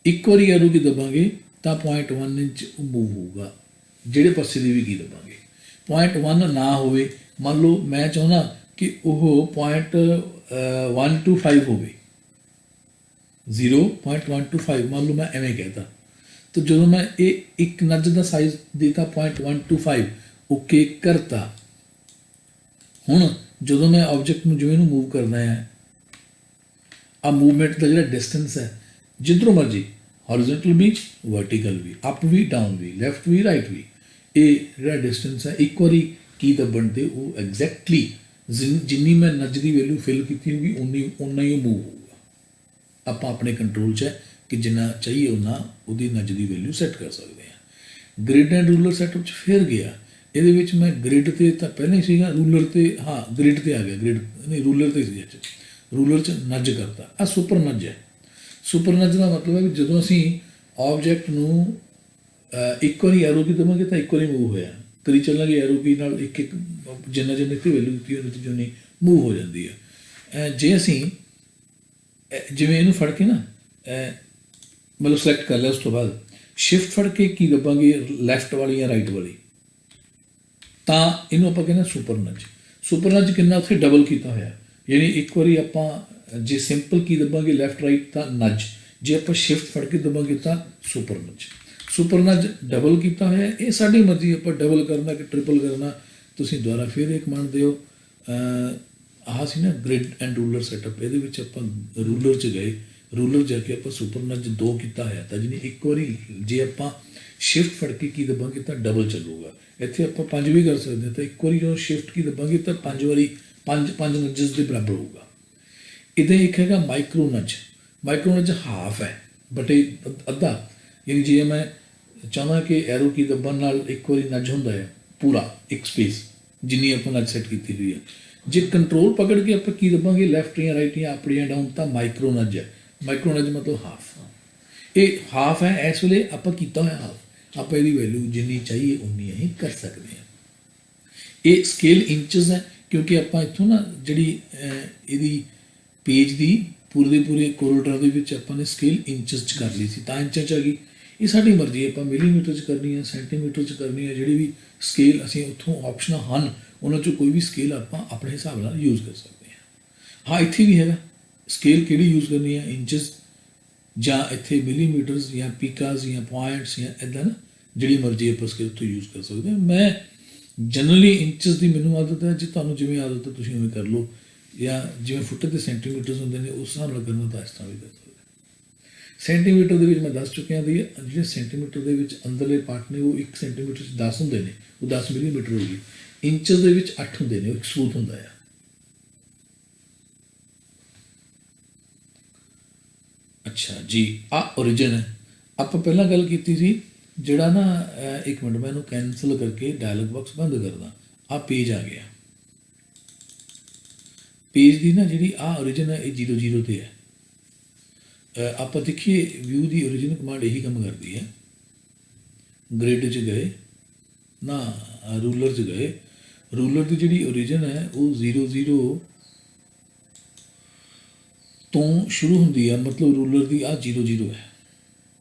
ਇੱਕ ਵਾਰੀ ਐਰੋ ਕੀ ਦਬਾਂਗੇ ਤਾਂ 0.1 ਇੰਚ ਮੂਵ ਹੋਊਗਾ, ਜਿਹੜੇ ਪਾਸੇ ਦੀ ਵੀ ਕੀ ਦਬਾਂਗੇ। 0.1 ਨਾ ਹੋਵੇ, ਮੰਨ ਲਓ ਮੈਂ ਚਾਹੁੰਦਾ ਕਿ ਉਹ 0.125 ਹੋਵੇ, 0.125 ਮੰਨ ਲਓ ਮੈਂ ਐਵੇਂ ਕਹਿਤਾ, ਤਾਂ ਜਦੋਂ ਮੈਂ ਇਹ ਇੱਕ ਨੱਜ ਦਾ ਸਾਈਜ਼ ਦੇਤਾ 0.125 ਓਕੇ ਕਰਤਾ। ਹੁਣ ਜਦੋਂ ਮੈਂ ਆਬਜੈਕਟ ਨੂੰ ਜਿਵੇਂ ਨੂੰ ਮੂਵ ਕਰਨਾ ਹੈ, ਆ ਮੂਵਮੈਂਟ ਦਾ ਜਿਹੜਾ ਡਿਸਟੈਂਸ ਹੈ ਜਿੱਧਰੋਂ ਮਰਜੀ, ਹੌਰੀਜ਼ੌਂਟਲ ਵੀ ਵਰਟੀਕਲ ਵੀ, ਅਪ ਵੀ ਡਾਊਨ ਵੀ, ਲੈਫਟ ਵੀ ਰਾਈਟ ਵੀ, ਇਹ ਜਿਹੜਾ ਡਿਸਟੈਂਸ ਹੈ ਇੱਕ ਵਾਰੀ ਕੀ ਦੱਬਣ 'ਤੇ ਉਹ ਐਗਜ਼ੈਕਟਲੀ ਜਿੰਨੀ ਮੈਂ ਨੱਜ ਦੀ ਵੈਲਿਊ ਫਿਲ ਕੀਤੀ ਹੋਊਗੀ ਉਨਾ ਹੀ ਉਹ ਮੂਵ ਹੋਊਗਾ। ਆਪਾਂ ਆਪਣੇ ਕੰਟਰੋਲ 'ਚ ਹੈ ਕਿ ਜਿੰਨਾ ਚਾਹੀਏ ਉਹਨਾਂ ਉਹਦੀ ਨੱਜ ਦੀ ਵੈਲਿਊ ਸੈੱਟ ਕਰ ਸਕਦੇ ਹਾਂ। ਗ੍ਰਿਡ ਐਂਡ ਰੂਲਰ ਸੈਟਅਪ 'ਚ ਫਿਰ ਗਿਆ, ਇਹਦੇ ਵਿੱਚ ਮੈਂ ਗ੍ਰਿਡ 'ਤੇ ਤਾਂ ਪਹਿਲਾਂ ਹੀ ਸੀਗਾ, ਰੂਲਰ 'ਤੇ ਹਾਂ ਗ੍ਰਿਡ 'ਤੇ ਆ ਗਿਆ, ਗ੍ਰਿਡ ਨਹੀਂ ਰੂਲਰ 'ਤੇ ਸੀ। ਰੂਲਰ 'ਚ ਨੱਜ ਕਰਤਾ, ਆ ਸੁਪਰ ਨੱਜ ਹੈ। ਸੁਪਰ ਨੱਜ ਦਾ ਮਤਲਬ ਹੈ ਕਿ ਜਦੋਂ ਅਸੀਂ ਆਬਜੈਕਟ ਨੂੰ ਇੱਕ ਵਾਰੀ ਐਰੋ ਕੀ ਦੇਵਾਂਗੇ ਤਾਂ ਇੱਕ ਵਾਰੀ ਮੂਵ ਹੋਇਆ, ਕਰੀ ਚੱਲਾਂਗੇ ਐਰੋ ਕੀ ਨਾਲ ਇੱਕ ਜਿੰਨਾ ਇੱਥੇ ਵੈਲਿਊ ਦਿੱਤੀ ਉਹਦੇ 'ਤੇ ਜਿੰਨੀ ਮੂਵ ਹੋ ਜਾਂਦੀ ਹੈ। ਜੇ ਅਸੀਂ ਜਿਵੇਂ ਇਹਨੂੰ ਫੜ ਕੇ ਨਾ ਮਤਲਬ ਸਿਲੈਕਟ ਕਰ ਲਿਆ, ਉਸ ਤੋਂ ਬਾਅਦ ਸ਼ਿਫਟ ਫੜ ਕੇ ਕੀ ਦੱਬਾਂਗੇ ਲੈਫਟ ਵਾਲੀ ਜਾਂ ਰਾਈਟ ਵਾਲੀ, ਤਾਂ ਇਹਨੂੰ ਆਪਾਂ ਕਹਿੰਦੇ ਸੁਪਰ ਨੱਜ। ਸੁਪਰ ਨੱਜ ਕਿੰਨਾ ਉੱਥੇ ਡਬਲ ਕੀਤਾ ਹੋਇਆ, ਯਾਨੀ ਇੱਕ ਵਾਰੀ ਆਪਾਂ ਜੇ ਸਿੰਪਲ ਕੀ ਦੱਬਾਂਗੇ ਲੈਫਟ ਰਾਈਟ ਤਾਂ ਨੱਜ, ਜੇ ਆਪਾਂ ਸ਼ਿਫਟ ਫੜ ਕੇ ਦੱਬਾਂਗੇ ਤਾਂ ਸੁਪਰ ਨੱਜ। ਸੁਪਰ ਨੱਜ ਡਬਲ ਕੀਤਾ ਹੋਇਆ, ਇਹ ਸਾਡੀ ਮਰਜ਼ੀ, ਆਪਾਂ ਡਬਲ ਕਰਨਾ ਕਿ ਟ੍ਰਿਪਲ ਕਰਨਾ। ਤੁਸੀਂ ਦੁਬਾਰਾ ਫਿਰ ਇਹ ਕਮਾਂਡ ਦਿਓ। ਆਹ ਸੀ ਨਾ ਗ੍ਰਿਡ ਐਂਡ ਰੂਲਰ ਸੈਟਅਪ, ਇਹਦੇ ਵਿੱਚ ਆਪਾਂ ਰੂਲਰ 'ਚ ਗਏ, ਰੂਲਰ ਜਾ ਕੇ ਆਪਾਂ ਸੁਪਰ ਨੱਜ 2 ਕੀਤਾ ਹੋਇਆ ਤਾਂ ਜਿਹਨੇ ਇੱਕ ਵਾਰੀ ਜੇ ਆਪਾਂ ਸ਼ਿਫਟ ਫੜ ਕੇ ਕੀ ਦੱਬਾਂਗੇ ਤਾਂ ਡਬਲ ਚੱਲੂਗਾ। ਇੱਥੇ ਆਪਾਂ 5 ਵੀ ਕਰ ਸਕਦੇ ਹਾਂ, ਤਾਂ ਇੱਕ ਵਾਰੀ ਜਦੋਂ ਸ਼ਿਫਟ ਕੀ ਦੱਬਾਂਗੇ ਤਾਂ 5 ਵਾਰੀ 5 ਨੱਜਸ ਦੇ ਬਰਾਬਰ ਹੋਊਗਾ। ਇਹਦੇ ਇੱਕ ਹੈਗਾ ਮਾਈਕਰੋ ਨੱਜ। ਮਾਈਕਰੋ ਨੱਜ ਹਾਫ ਹੈ ਬਟੇ ਅੱਧਾ, ਯਾਨੀ ਜੇ ਮੈਂ ਚਾਹੁੰਦਾ ਕਿ ਐਰੋ ਕੀ ਦੱਬਣ ਨਾਲ ਇੱਕ ਵਾਰੀ ਨੱਜ ਹੁੰਦਾ ਹੈ ਪੂਰਾ ਇੱਕ ਸਪੇਸ ਜਿੰਨੀ ਆਪਾਂ ਨੱਜ ਸੈੱਟ ਕੀਤੀ ਹੋਈ ਹੈ। ਜੇ ਕੰਟਰੋਲ ਪਕੜ ਕੇ ਆਪਾਂ ਕੀ ਦੱਬਾਂਗੇ ਲੈਫਟ ਜਾਂ ਰਾਈਟ ਜਾਂ ਅਪ ਜਾਂ ਡਾਊਨ ਤਾਂ ਮਾਈਕਰੋ ਨੱਜ ਹੈ। ਮਾਈਕਰੋ ਨੱਜ ਮਤਲਬ ਹਾਫ, ਇਹ ਹਾਫ ਹੈ। ਇਸ ਵੇਲੇ ਆਪਾਂ ਕੀਤਾ ਹੋਇਆ ਹਾਫ, ਆਪਾਂ ਇਹਦੀ ਵੈਲਿਊ ਜਿੰਨੀ ਚਾਹੀਏ ਉਨੀ ਅਸੀਂ ਕਰ ਸਕਦੇ ਹਾਂ। ਇਹ ਸਕੇਲ ਇੰਚਸ ਹੈ ਕਿਉਂਕਿ ਆਪਾਂ ਇੱਥੋਂ ਨਾ ਜਿਹੜੀ ਇਹਦੀ ਪੇਜ ਦੀ ਪੂਰੇ ਦੇ ਪੂਰੇ ਕੋਰੀਡੋਰ ਦੇ ਵਿੱਚ ਆਪਾਂ ਨੇ ਸਕੇਲ ਇੰਚਸ 'ਚ ਕਰ ਲਈ ਸੀ ਤਾਂ ਇੰਚਾਂ 'ਚ ਆ ਗਈ। ਇਹ ਸਾਡੀ ਮਰਜ਼ੀ ਹੈ, ਆਪਾਂ ਮਿਲੀਮੀਟਰ 'ਚ ਕਰਨੀ ਹੈ, ਸੈਂਟੀਮੀਟਰ 'ਚ ਕਰਨੀ ਹੈ, ਜਿਹੜੀ ਵੀ ਸਕੇਲ ਅਸੀਂ ਉੱਥੋਂ ਆਪਸ਼ਨਾਂ ਹਨ ਉਹਨਾਂ 'ਚੋਂ ਕੋਈ ਵੀ ਸਕੇਲ ਆਪਾਂ ਆਪਣੇ ਹਿਸਾਬ ਨਾਲ ਯੂਜ਼ ਕਰ ਸਕਦੇ ਹਾਂ। ਹਾਂ ਇੱਥੇ ਵੀ ਹੈਗਾ ਸਕੇਲ ਕਿਹੜੀ ਯੂਜ਼ ਕਰਨੀ ਹੈ, ਇੰਚਸ ਜਾਂ ਇੱਥੇ ਮਿਲੀਮੀਟਰਸ ਜਾਂ ਪੀਕਾਸ ਜਾਂ ਪੁਆਇੰਟਸ ਜਾਂ ਇੱਦਾਂ ਨਾ ਜਿਹੜੀ ਮਰਜ਼ੀ ਆਪਾਂ ਸਕੇਲ ਉੱਥੋਂ ਯੂਜ਼ ਕਰ ਸਕਦੇ ਹਾਂ। ਮੈਂ ਜਨਰਲੀ ਇੰਚਸ ਦੀ ਮੈਨੂੰ ਆਦਤ ਹੈ, ਜੇ ਤੁਹਾਨੂੰ ਜਿਵੇਂ ਆਦਤ ਹੈ ਤੁਸੀਂ ਉਵੇਂ ਕਰ ਲਓ, ਜਾਂ ਜਿਵੇਂ ਫੁੱਟ ਦੇ ਸੈਂਟੀਮੀਟਰਸ ਹੁੰਦੇ ਨੇ ਉਸ ਹਿਸਾਬ ਨਾਲ ਕਰਨਾ ਤਾਂ ਇਸ ਤਰ੍ਹਾਂ ਵੀ ਕਰ ਸਕਦੇ। ਸੈਂਟੀਮੀਟਰ ਦੇ ਵਿੱਚ ਮੈਂ ਦੱਸ ਚੁੱਕਿਆ ਵੀ ਜਿਹੜੇ ਸੈਂਟੀਮੀਟਰ ਦੇ ਵਿੱਚ ਅੰਦਰਲੇ ਪਾਰਟ ਨੇ ਉਹ 1 ਸੈਂਟੀਮੀਟਰ 'ਚ 10 ਹੁੰਦੇ ਨੇ, ਉਹ 10 ਮਿਲੀਮੀਟਰ ਹੋ ਗਈ। ਇੰਚਸ ਦੇ ਵਿੱਚ 8 ਹੁੰਦੇ ਨੇ, ਉਹ ਇੱਕ ਸਬੂਤ ਹੁੰਦਾ ਆ। ਅੱਛਾ ਜੀ, ਆ ਓਰੀਜਨ ਹੈ। ਆਪਾਂ ਪਹਿਲਾਂ ਗੱਲ ਕੀਤੀ ਸੀ ਜਿਹੜਾ ਨਾ ਇੱਕ ਮਿੰਟ ਮੈਂ ਇਹਨੂੰ ਕੈਂਸਲ ਕਰਕੇ ਡਾਇਲੌਗ ਬਾਕਸ ਬੰਦ ਕਰਦਾ। ਆ ਪੇਜ ਆ ਗਿਆ, ਪੇਜ ਦੀ ਨਾ ਜਿਹੜੀ ਆ ਓਰੀਜਨ ਹੈ ਇਹ 0 'ਤੇ ਹੈ। ਆਪਾਂ ਦੇਖੀਏ ਵਿਊ ਦੀ ਓਰੀਜਨ ਕਮਾਂਡ ਇਹੀ ਕੰਮ ਕਰਦੀ ਹੈ। ਗ੍ਰਿਡ 'ਚ ਗਏ ਨਾ, ਰੂਲਰ 'ਚ ਗਏ, ਰੂਲਰ ਦੀ ਜਿਹੜੀ ਓਰੀਜਨ ਹੈ ਉਹ 0 ਤੋਂ ਸ਼ੁਰੂ ਹੁੰਦੀ ਹੈ, ਮਤਲਬ ਰੂਲਰ ਦੀ ਆ 0 ਹੈ।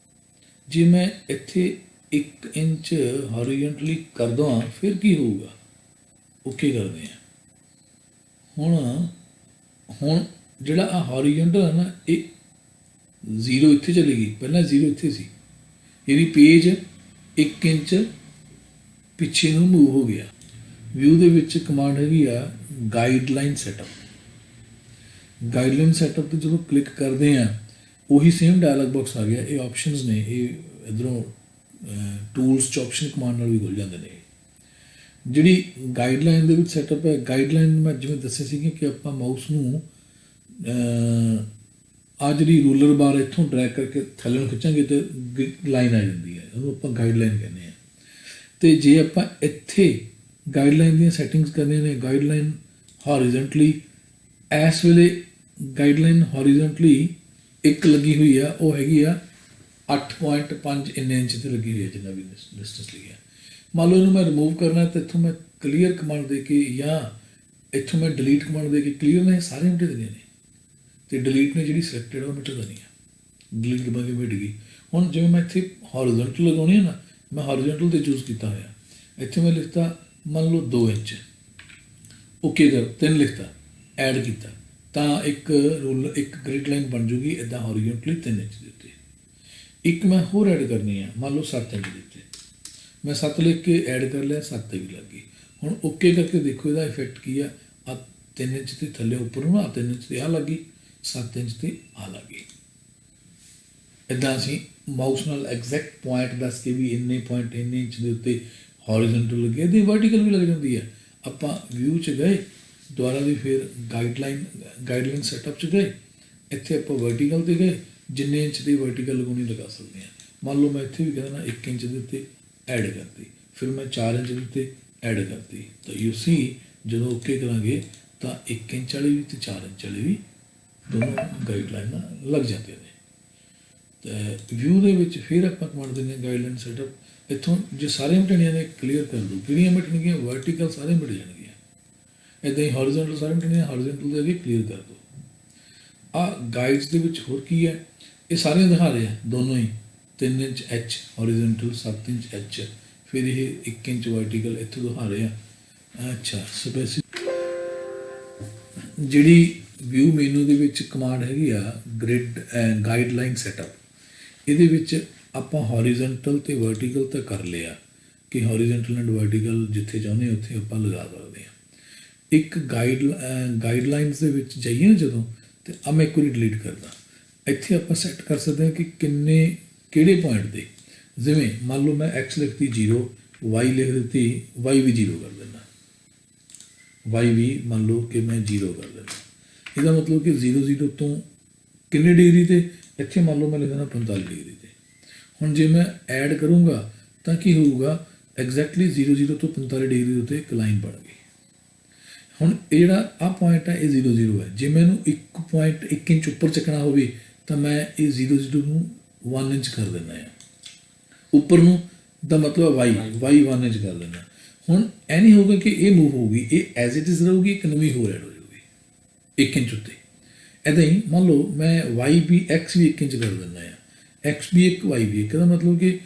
ਜੇ ਮੈਂ ਇੱਥੇ 1 ਇੰਚ ਹੌਰੀਜ਼ੌਂਟਲੀ ਕਰ ਦਵਾਂ ਫਿਰ ਕੀ ਹੋਊਗਾ, ਓਕੇ ਕਰਦੇ ਹਾਂ। ਹੁਣ ਜਿਹੜਾ ਆ ਹੌਰੀਜ਼ੌਂਟਲ ਹੈ ਨਾ ਇਹ 0 ਇੱਥੇ ਚਲੀ ਗਈ, ਪਹਿਲਾਂ 0 ਇੱਥੇ ਸੀ, ਇਹਦੀ ਪੇਜ 1 ਇੰਚ ਪਿੱਛੇ ਨੂੰ ਮੂਵ ਹੋ ਗਿਆ। ਵਿਊ ਦੇ ਵਿੱਚ ਕਮਾਂਡ ਹੈਗੀ ਆ ਗਾਈਡਲਾਈਨ ਸੈਟਅਪ। ਗਾਈਡਲਾਈਨ ਸੈਟਅਪ 'ਤੇ ਜਦੋਂ ਕਲਿੱਕ ਕਰਦੇ ਹਾਂ ਉਹੀ ਸੇਮ ਡਾਇਲੌਗ ਬਾਕਸ ਆ ਗਿਆ। ਇਹ ਆਪਸ਼ਨਸ ਨੇ, ਇਹ ਇੱਧਰੋਂ ਟੂਲਸ 'ਚ ਆਪਸ਼ਨ ਕਮਾਂਡ ਨਾਲ ਵੀ ਖੁੱਲ੍ਹ ਜਾਂਦੇ ਨੇ। ਜਿਹੜੀ ਗਾਈਡਲਾਈਨ ਦੇ ਵਿੱਚ ਸੈਟਅਪ ਹੈ, ਗਾਈਡਲਾਈਨ ਮੈਂ ਜਿਵੇਂ ਦੱਸਿਆ ਸੀ ਕਿ ਆਪਾਂ ਮਾਊਸ ਨੂੰ ਆ ਜਿਹੜੀ ਰੂਲਰ ਬਾਰ ਇੱਥੋਂ ਡਰੈਗ ਕਰਕੇ ਥੱਲੇ ਨੂੰ ਖਿੱਚਾਂਗੇ ਤੇ ਲਾਈਨ ਆ ਜਾਂਦੀ ਹੈ, ਉਹਨੂੰ ਆਪਾਂ ਗਾਈਡਲਾਈਨ ਕਹਿੰਦੇ ਹਾਂ। ਅਤੇ ਜੇ ਆਪਾਂ ਇੱਥੇ ਗਾਈਡਲਾਈਨ ਦੀਆਂ ਸੈਟਿੰਗਸ ਕਰਨੀਆਂ ਨੇ, ਗਾਈਡਲਾਈਨ ਹੌਰੀਜ਼ੈਂਟਲੀ, ਇਸ ਵੇਲੇ ਗਾਈਡਲਾਈਨ ਹੌਰੀਜ਼ੈਂਟਲੀ ਇੱਕ ਲੱਗੀ ਹੋਈ ਆ, ਉਹ ਹੈਗੀ ਆ 8.5 ਇੰਚ ਤੇ ਲੱਗੀ ਹੋਈ ਹੈ, ਜਿੰਨਾ ਵੀ ਡਿਸਟੈਂਸ ਲਿਖਿਆ। ਮੰਨ ਲਓ ਇਹਨੂੰ ਮੈਂ ਰਿਮੂਵ ਕਰਨਾ ਤਾਂ ਇੱਥੋਂ ਮੈਂ ਕਲੀਅਰ ਕਮਾਂਡ ਦੇ ਕੇ ਜਾਂ ਇੱਥੋਂ ਮੈਂ ਡਿਲੀਟ ਕਮਾਂਡ ਦੇ ਕੇ, ਕਲੀਅਰ ਨੇ ਸਾਰੇ ਮਿਟ ਦੇਣੇ ਨੇ ਅਤੇ ਡਿਲੀਟ ਨੇ ਜਿਹੜੀ ਸਿਲੈਕਟਡ ਉਹ ਮਿਟ ਦੇਣੀ ਆ। ਡਿਲੀਟ ਦਬਾਂਗੇ ਮਿਟ ਗਈ। ਹੁਣ ਜਿਵੇਂ ਮੈਂ ਇੱਥੇ ਹੌਰੀਜ਼ੈਂਟਲ ਲਗਾਉਣੀ ਹੈ ਨਾ, ਮੈਂ ਹੌਰੀਜ਼ੈਂਟਲ 'ਤੇ ਚੂਜ਼ ਕੀਤਾ ਹੋਇਆ। ਇੱਥੇ ਮੈਂ ਲਿਖਤਾ ਮੰਨ ਲਓ 2 ਇੰਚ, ਓਕੇ ਕਰ 3 ਲਿਖਤਾ, ਐਡ ਕੀਤਾ ਤਾਂ ਇੱਕ ਗ੍ਰਿਡ ਲਾਈਨ ਬਣ ਜੂਗੀ ਇੱਦਾਂ ਹੌਰੀਜ਼ੈਂਟਲੀ 3 ਇੰਚ ਦੇ ਉੱਤੇ। ਇੱਕ ਮੈਂ ਹੋਰ ਐਡ ਕਰਨੀ ਹੈ, ਮੰਨ ਲਓ 7 ਇੰਚ ਦੇ ਉੱਤੇ, ਮੈਂ 7 ਲਿਖ ਕੇ ਐਡ ਕਰ ਲਿਆ, 7 ਤੇ ਵੀ ਲੱਗ ਗਈ। ਹੁਣ ਓਕੇ ਕਰਕੇ ਦੇਖੋ ਇਹਦਾ ਇਫੈਕਟ ਕੀ ਆ। ਆ 3 ਇੰਚ ਤੇ ਥੱਲੇ ਉੱਪਰ ਨੂੰ, ਆ 3 ਇੰਚ ਤੇ ਆ ਲੱਗ ਗਈ, 7 ਇੰਚ ਤੇ ਆ ਲੱਗ ਗਈ। ਇੱਦਾਂ ਅਸੀਂ ਮਾਊਸ ਨਾਲ ਐਗਜ਼ੈਕਟ ਪੁਆਇੰਟ ਦੱਸ ਕੇ ਵੀ ਇੰਨੇ ਪੁਆਇੰਟ ਇੰਨੇ ਇੰਚ ਦੇ ਉੱਤੇ ਹੌਰੀਜ਼ੈਂਟਲ ਲੱਗੇ, ਇਹਦੀ ਵਰਟੀਕਲ ਵੀ ਲੱਗ ਜਾਂਦੀ ਹੈ। ਆਪਾਂ ਵਿਊ 'ਚ ਗਏ, ਦੁਬਾਰਾ ਵੀ ਫਿਰ ਗਾਈਡਲਾਈਨ ਸੈਟਅਪ 'ਚ ਗਏ, ਇੱਥੇ ਆਪਾਂ ਵਰਟੀਕਲ 'ਤੇ ਗਏ, ਜਿੰਨੇ ਇੰਚ ਦੀ ਵਰਟੀਕਲ ਲਗਾਉਣੀ ਲਗਾ ਸਕਦੇ ਹਾਂ। ਮੰਨ ਲਓ ਮੈਂ ਇੱਥੇ ਵੀ ਕਹਿੰਦਾ ਨਾ 1 ਇੰਚ ਦੇ ਉੱਤੇ ਐਡ ਕਰਤੀ, ਫਿਰ ਮੈਂ 4 ਇੰਚ ਦੇ ਉੱਤੇ ਐਡ ਕਰਤੀ, ਤਾਂ ਯੂ ਸੀ ਜਦੋਂ ਓਕੇ ਕਰਾਂਗੇ ਤਾਂ 1 ਇੰਚ ਵਾਲੀ ਵੀ ਅਤੇ 4 ਇੰਚ ਵਾਲੀ ਵੀ ਦੋਨੋਂ ਗਾਈਡਲਾਈਨਾਂ ਲੱਗ ਜਾਂਦੀਆਂ ਨੇ। ਅਤੇ ਵਿਊ ਦੇ ਵਿੱਚ ਫਿਰ ਆਪਾਂ ਕਮਾਂਡ ਦਿੰਦੇ ਹਾਂ ਗਾਈਡਲਾਈਨ ਸੈਟਅਪ। ਇੱਥੋਂ ਜੇ ਸਾਰੀਆਂ ਮਿਟਣੀਆਂ ਨੇ ਕਲੀਅਰ ਕਰ ਦਿਓ, ਕਿਹੜੀਆਂ ਮਿਟਣਗੀਆਂ, ਵਰਟੀਕਲ ਸਾਰੇ ਮਿਟ ਜਾਣਗੀਆਂ। ਇੱਦਾਂ ਹੀ ਹੌਰੀਜ਼ੈਂਟਲ ਸਾਰੇ ਮਿਟਣੀਆਂ, ਹੌਰੀਜ਼ੈਂਟਲ ਦੇ ਅੱਗੇ ਕਲੀਅਰ ਕਰ ਦਿਓ। ਆਹ ਗਾਈਡਸ ਦੇ ਵਿੱਚ ਹੋਰ ਕੀ ਹੈ, ਇਹ ਸਾਰੀਆਂ ਦਿਖਾ ਰਹੇ ਆ ਦੋਨੋਂ ਹੀ 3 ਇੰਚ ਐਚ ਹੌਰੀਜ਼ੈਂਟਲ, 7 ਇੰਚ ਐਚ, ਫਿਰ ਇਹ 1 ਇੰਚ ਵਰਟੀਕਲ ਇੱਥੋਂ ਦਿਖਾ ਰਹੇ ਆ। ਅੱਛਾ, ਜਿਹੜੀ ਵਿਊ ਮੈਨੂ ਦੇ ਵਿੱਚ ਕਮਾਂਡ ਹੈਗੀ ਆ ਗ੍ਰਿਡ ਗਾਈਡਲਾਈਨ ਸੈਟਅਪ, ਇਹਦੇ ਵਿੱਚ ਆਪਾਂ ਹੌਰੀਜ਼ੈਂਟਲ ਅਤੇ ਵਰਟੀਕਲ ਤਾਂ ਕਰ ਲਿਆ ਕਿ ਹੌਰੀਜ਼ੈਂਟਲ ਐਂਡ ਵਰਟੀਕਲ ਜਿੱਥੇ ਚਾਹੁੰਦੇ ਉੱਥੇ ਆਪਾਂ ਲਗਾ ਸਕਦੇ ਹਾਂ। ਇੱਕ ਗਾਈਡਲਾਈਨਸ ਦੇ ਵਿੱਚ ਜਾਈਏ ਨਾ ਜਦੋਂ, ਅਤੇ ਆ ਮੈਂ ਇੱਕ ਵਾਰੀ ਡਿਲੀਟ ਕਰਦਾ, ਇੱਥੇ ਆਪਾਂ ਸੈੱਟ ਕਰ ਸਕਦੇ ਹਾਂ ਕਿ ਕਿਹੜੇ ਪੁਆਇੰਟ 'ਤੇ। ਜਿਵੇਂ ਮੰਨ ਲਓ ਮੈਂ ਐਕਸ ਲਿਖਤੀ 0, ਵਾਈ ਲਿਖ ਦਿੱਤੀ, ਵਾਈ ਵੀ 0 ਕਰ ਦਿੰਦਾ, ਵਾਈ ਵੀ ਮੰਨ ਲਓ ਕਿ ਮੈਂ 0 ਕਰ ਦਿੰਦਾ। ਇਹਦਾ ਮਤਲਬ ਕਿ 0 ਤੋਂ ਕਿੰਨੇ ਡਿਗਰੀ 'ਤੇ, ਇੱਥੇ ਮੰਨ ਲਓ ਮੈਂ ਲਿਖ ਦਿੰਦਾ 45 ਡਿਗਰੀ 'ਤੇ। ਹੁਣ ਜੇ ਮੈਂ ਐਡ ਕਰੂੰਗਾ ਤਾਂ ਕੀ ਹੋਊਗਾ, ਐਗਜ਼ੈਕਟਲੀ 0 ਤੋਂ 45 ਡਿਗਰੀ ਦੇ ਉੱਤੇ ਇੱਕ ਲਾਈਨ ਬਣ ਗਈ। ਹੁਣ ਇਹ ਜਿਹੜਾ ਆਹ ਪੁਆਇੰਟ ਹੈ ਇਹ 0 ਹੈ। ਜੇ ਮੈਨੂੰ ਇੱਕ ਪੁਆਇੰਟ 1 ਇੰਚ ਉੱਪਰ ਚੱਕਣਾ ਹੋਵੇ ਤਾਂ ਮੈਂ ਇਹ 0 ਨੂੰ 1 ਇੰਚ ਕਰ ਦਿੰਦਾ ਆ ਉੱਪਰ ਨੂੰ, ਦਾ ਮਤਲਬ ਵਾਈ 1 ਇੰਚ ਕਰ ਦਿੰਦਾ। ਹੁਣ ਇਹ ਨਹੀਂ ਹੋਊਗਾ ਕਿ ਇਹ ਮੂਵ ਹੋਊਗੀ, ਇਹ ਐਜ਼ ਇਟ ਇਜ਼ ਰਹੂਗੀ, ਇੱਕ ਨਵੀਂ ਹੋਰ ਐਡ ਹੋ ਜਾਊਗੀ 1 ਇੰਚ ਉੱਤੇ। ਇੱਦਾਂ ਹੀ ਮੰਨ ਲਓ ਮੈਂ ਵਾਈ ਵੀ ਐਕਸ ਵੀ 1 ਇੰਚ ਕਰ ਦਿੰਦਾ ਆ, ਐਕਸ ਵੀ 1 ਵਾਈ ਵੀ 1, ਇਹਦਾ ਮਤਲਬ ਕਿ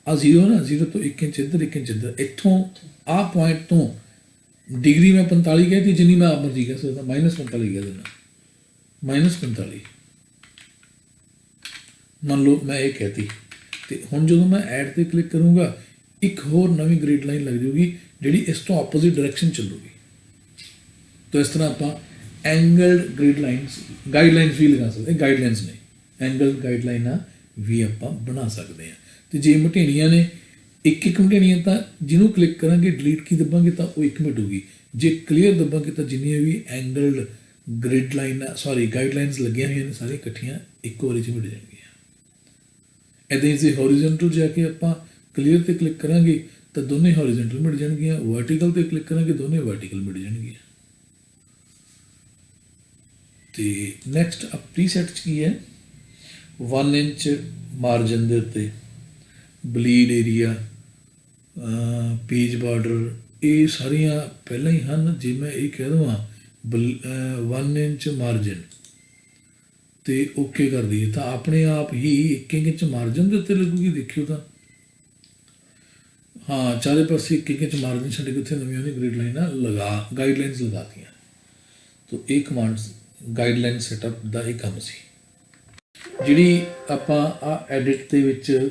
ਆ 0 ਨਾ, 0 ਤੋਂ 1 ਇੰਚ ਇੱਧਰ 1 ਇੰਚ ਇੱਧਰ, ਇੱਥੋਂ ਆਹ ਪੁਆਇੰਟ ਤੋਂ ਡਿਗਰੀ ਮੈਂ 45 ਕਹਿ ਦਿੱਤੀ, ਜਿੰਨੀ ਮੈਂ ਆਪ ਮਰਜ਼ੀ ਕਹਿ ਸਕਦਾ, -45 ਕਹਿ ਦਿੰਦਾ, -45 ਮੰਨ ਲਓ ਮੈਂ ਇਹ ਕਹਿਤੀ। ਅਤੇ ਹੁਣ ਜਦੋਂ ਮੈਂ ਐਡ 'ਤੇ ਕਲਿੱਕ ਕਰੂੰਗਾ ਇੱਕ ਹੋਰ ਨਵੀਂ ਗ੍ਰਿਡ ਲਾਈਨ ਲੱਗ ਜਾਊਗੀ ਜਿਹੜੀ ਇਸ ਤੋਂ ਆਪੋਜ਼ਿਟ ਡਾਇਰੈਕਸ਼ਨ ਚੱਲੂਗੀ। ਤਾਂ ਇਸ ਤਰ੍ਹਾਂ ਆਪਾਂ ਐਂਗਲਡ ਗਾਈਡਲਾਈਨਸ ਵੀ ਲਗਾ ਸਕਦੇ, ਇਹ ਗਾਈਡਲਾਈਨਸ ਨੇ, ਐਂਗਲਡ ਗਾਈਡਲਾਈਨਾਂ ਵੀ ਆਪਾਂ ਬਣਾ ਸਕਦੇ ਹਾਂ। ਅਤੇ ਜੇ ਮਟੇਣੀਆਂ ਨੇ ਇੱਕ ਮਟੇਣੀਆਂ ਤਾਂ ਜਿਹਨੂੰ ਕਲਿੱਕ ਕਰਾਂਗੇ ਡਿਲੀਟ ਕੀ ਦੱਬਾਂਗੇ ਤਾਂ ਉਹ 1 ਮਿਟੂਗੀ, ਜੇ ਕਲੀਅਰ ਦੱਬਾਂਗੇ ਤਾਂ ਜਿੰਨੀਆਂ ਵੀ ਐਂਗਲਡ ਗਾਈਡਲਾਈਨਸ ਲੱਗੀਆਂ ਹੋਈਆਂ ਨੇ ਸਾਰੀਆਂ ਇਕੱਠੀਆਂ ਇੱਕ ਵਾਰੀ 'ਚ ਮਿਟ ਜਾਣਗੀਆਂ। ਇੱਦਾਂ ਹੀ ਹੌਰੀਜ਼ੈਂਟਲ ਜਾ ਕੇ ਆਪਾਂ ਕਲੀਅਰ 'ਤੇ ਕਲਿੱਕ ਕਰਾਂਗੇ ਤਾਂ ਦੋਨੇ ਹੌਰੀਜ਼ੈਂਟਲ ਮਿਟ ਜਾਣਗੀਆਂ, ਵਰਟੀਕਲ 'ਤੇ ਕਲਿੱਕ ਕਰਾਂਗੇ ਦੋਨੇ ਵਰਟੀਕਲ ਮਿਟ ਜਾਣਗੀਆਂ। ਅਤੇ ਨੈਕਸਟ ਪ੍ਰੀਸੈਟ 'ਚ ਕੀ ਹੈ, 1 ਇੰਚ ਮਾਰਜਨ ਦੇ ਉੱਤੇ, ਬਲੀਡ ਏਰੀਆ, ਪੇਜ ਬਾਰਡਰ, ਇਹ ਸਾਰੀਆਂ ਪਹਿਲਾਂ ਹੀ ਹਨ। ਜੇ ਮੈਂ ਇਹ ਕਹਿ ਦੇਵਾਂ 1 ਇੰਚ ਮਾਰਜਨ ਅਤੇ ਓਕੇ ਕਰ ਦਈਏ ਤਾਂ ਆਪਣੇ ਆਪ ਹੀ 1 ਇੰਚ ਮਾਰਜਨ ਦੇ ਉੱਤੇ ਲੱਗੂਗੀ। ਦੇਖਿਓ ਤਾਂ ਹਾਂ, ਚਾਰੇ ਪਾਸੇ 1 ਇੰਚ ਮਾਰਜਨ ਛੱਡ ਕੇ ਉੱਥੇ ਨਵੀਆਂ ਉਹਨੇ ਗਾਈਡਲਾਈਨਸ ਲਗਾਤੀਆਂ। ਤਾਂ ਇਹ ਕਮਾਂਡਸ ਗਾਈਡਲਾਈਨ ਸੈਟਅਪ ਦਾ ਇਹ ਕੰਮ ਸੀ। ਜਿਹੜੀ ਆਪਾਂ ਆ ਐਡਿਟ ਦੇ ਵਿੱਚ